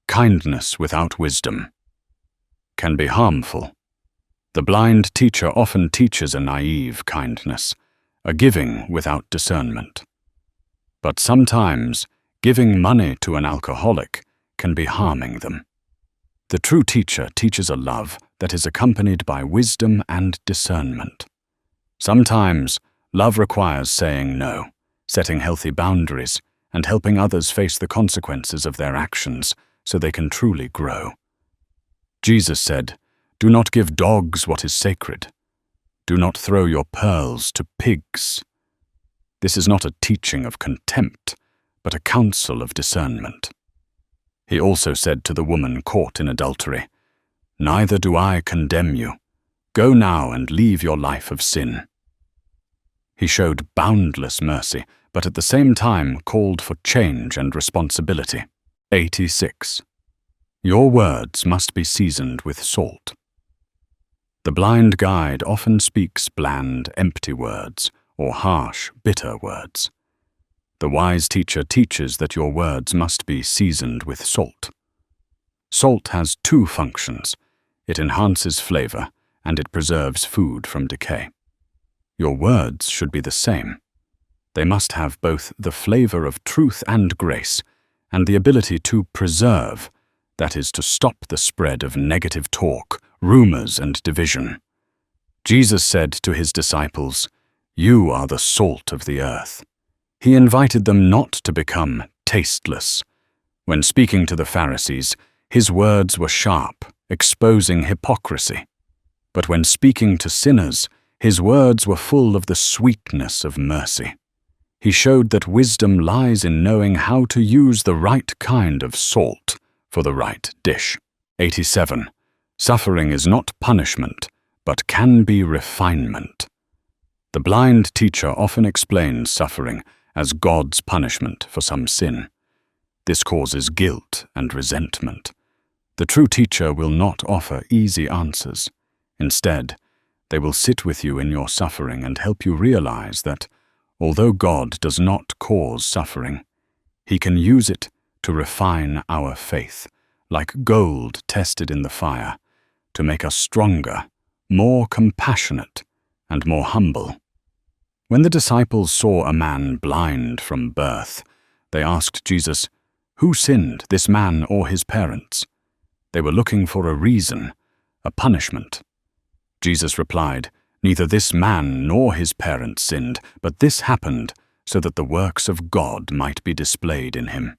Kindness without wisdom can be harmful. The blind teacher often teaches a naive kindness, a giving without discernment. But sometimes, giving money to an alcoholic can be harming them. The true teacher teaches a love that is accompanied by wisdom and discernment. Sometimes, love requires saying no, setting healthy boundaries, and helping others face the consequences of their actions so they can truly grow. Jesus said, "Do not give dogs what is sacred. Do not throw your pearls to pigs." This is not a teaching of contempt, but a counsel of discernment. He also said to the woman caught in adultery, "Neither do I condemn you. Go now and leave your life of sin." He showed boundless mercy, but at the same time called for change and responsibility. 86. Your words must be seasoned with salt. The blind guide often speaks bland, empty words, or harsh, bitter words. The wise teacher teaches that your words must be seasoned with salt. Salt has two functions. It enhances flavor, and it preserves food from decay. Your words should be the same. They must have both the flavor of truth and grace, and the ability to preserve, that is, to stop the spread of negative talk, rumors, and division. Jesus said to his disciples, "You are the salt of the earth." He invited them not to become tasteless. When speaking to the Pharisees, his words were sharp, exposing hypocrisy. But when speaking to sinners, his words were full of the sweetness of mercy. He showed that wisdom lies in knowing how to use the right kind of salt for the right dish. 87. Suffering is not punishment, but can be refinement. The blind teacher often explains suffering as God's punishment for some sin. This causes guilt and resentment. The true teacher will not offer easy answers. Instead, they will sit with you in your suffering and help you realize that, although God does not cause suffering, He can use it to refine our faith, like gold tested in the fire, to make us stronger, more compassionate, and more humble. When the disciples saw a man blind from birth, they asked Jesus, "Who sinned, this man or his parents?" They were looking for a reason, a punishment. Jesus replied, "Neither this man nor his parents sinned, but this happened so that the works of God might be displayed in him."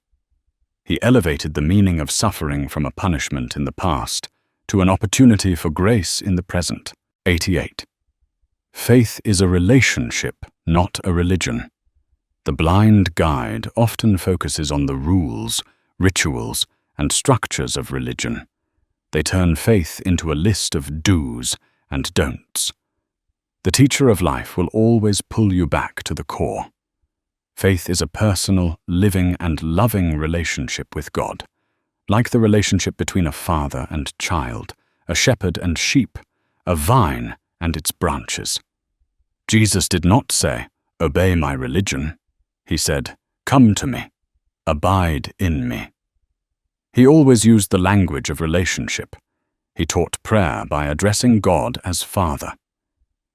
He elevated the meaning of suffering from a punishment in the past to an opportunity for grace in the present. 88. Faith is a relationship, not a religion. The blind guide often focuses on the rules, rituals, and structures of religion. They turn faith into a list of do's and don'ts. The teacher of life will always pull you back to the core. Faith is a personal, living, and loving relationship with God, like the relationship between a father and child, a shepherd and sheep, a vine and its branches. Jesus did not say, "Obey my religion." He said, "Come to me, abide in me." He always used the language of relationship. He taught prayer by addressing God as Father.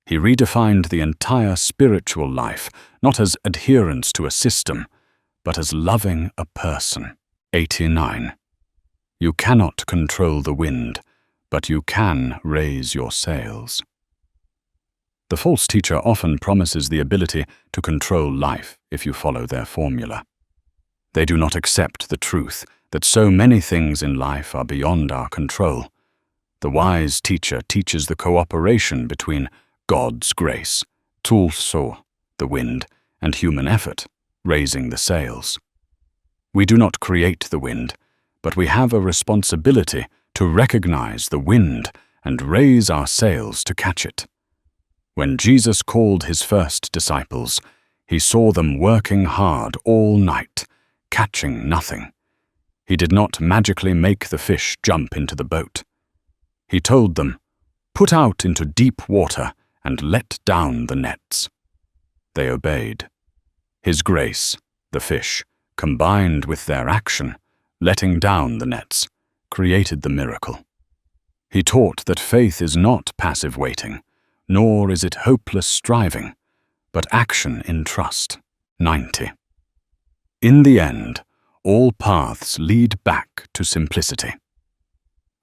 He redefined the entire spiritual life, not as adherence to a system, but as loving a person. 89. You cannot control the wind, but you can raise your sails. The false teacher often promises the ability to control life if you follow their formula. They do not accept the truth that so many things in life are beyond our control. The wise teacher teaches the cooperation between God's grace, tulso, the wind, and human effort, raising the sails. We do not create the wind, but we have a responsibility to recognize the wind and raise our sails to catch it. When Jesus called his first disciples, he saw them working hard all night, catching nothing. He did not magically make the fish jump into the boat. He told them, "Put out into deep water and let down the nets." They obeyed. His grace, the fish, combined with their action, letting down the nets, created the miracle. He taught that faith is not passive waiting, nor is it hopeless striving, but action in trust. 90. In the end, all paths lead back to simplicity.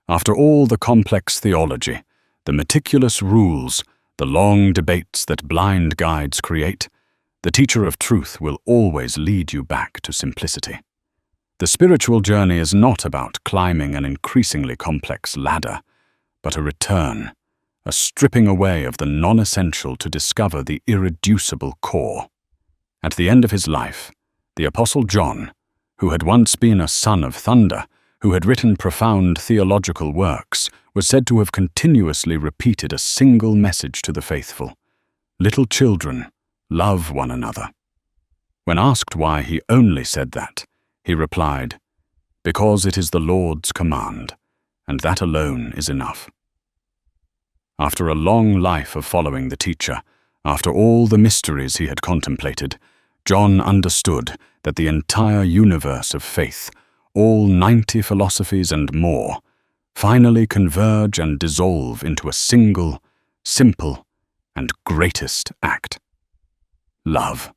After all the complex theology, the meticulous rules, the long debates that blind guides create, the teacher of truth will always lead you back to simplicity. The spiritual journey is not about climbing an increasingly complex ladder, but a return, a stripping away of the non-essential to discover the irreducible core. At the end of his life, the Apostle John, who had once been a son of thunder, who had written profound theological works, was said to have continuously repeated a single message to the faithful: "Little children, love one another." When asked why he only said that, he replied, "Because it is the Lord's command, and that alone is enough." After a long life of following the teacher, after all the mysteries he had contemplated, John understood that the entire universe of faith, all 90 philosophies and more, finally converge and dissolve into a single, simple, and greatest act: love.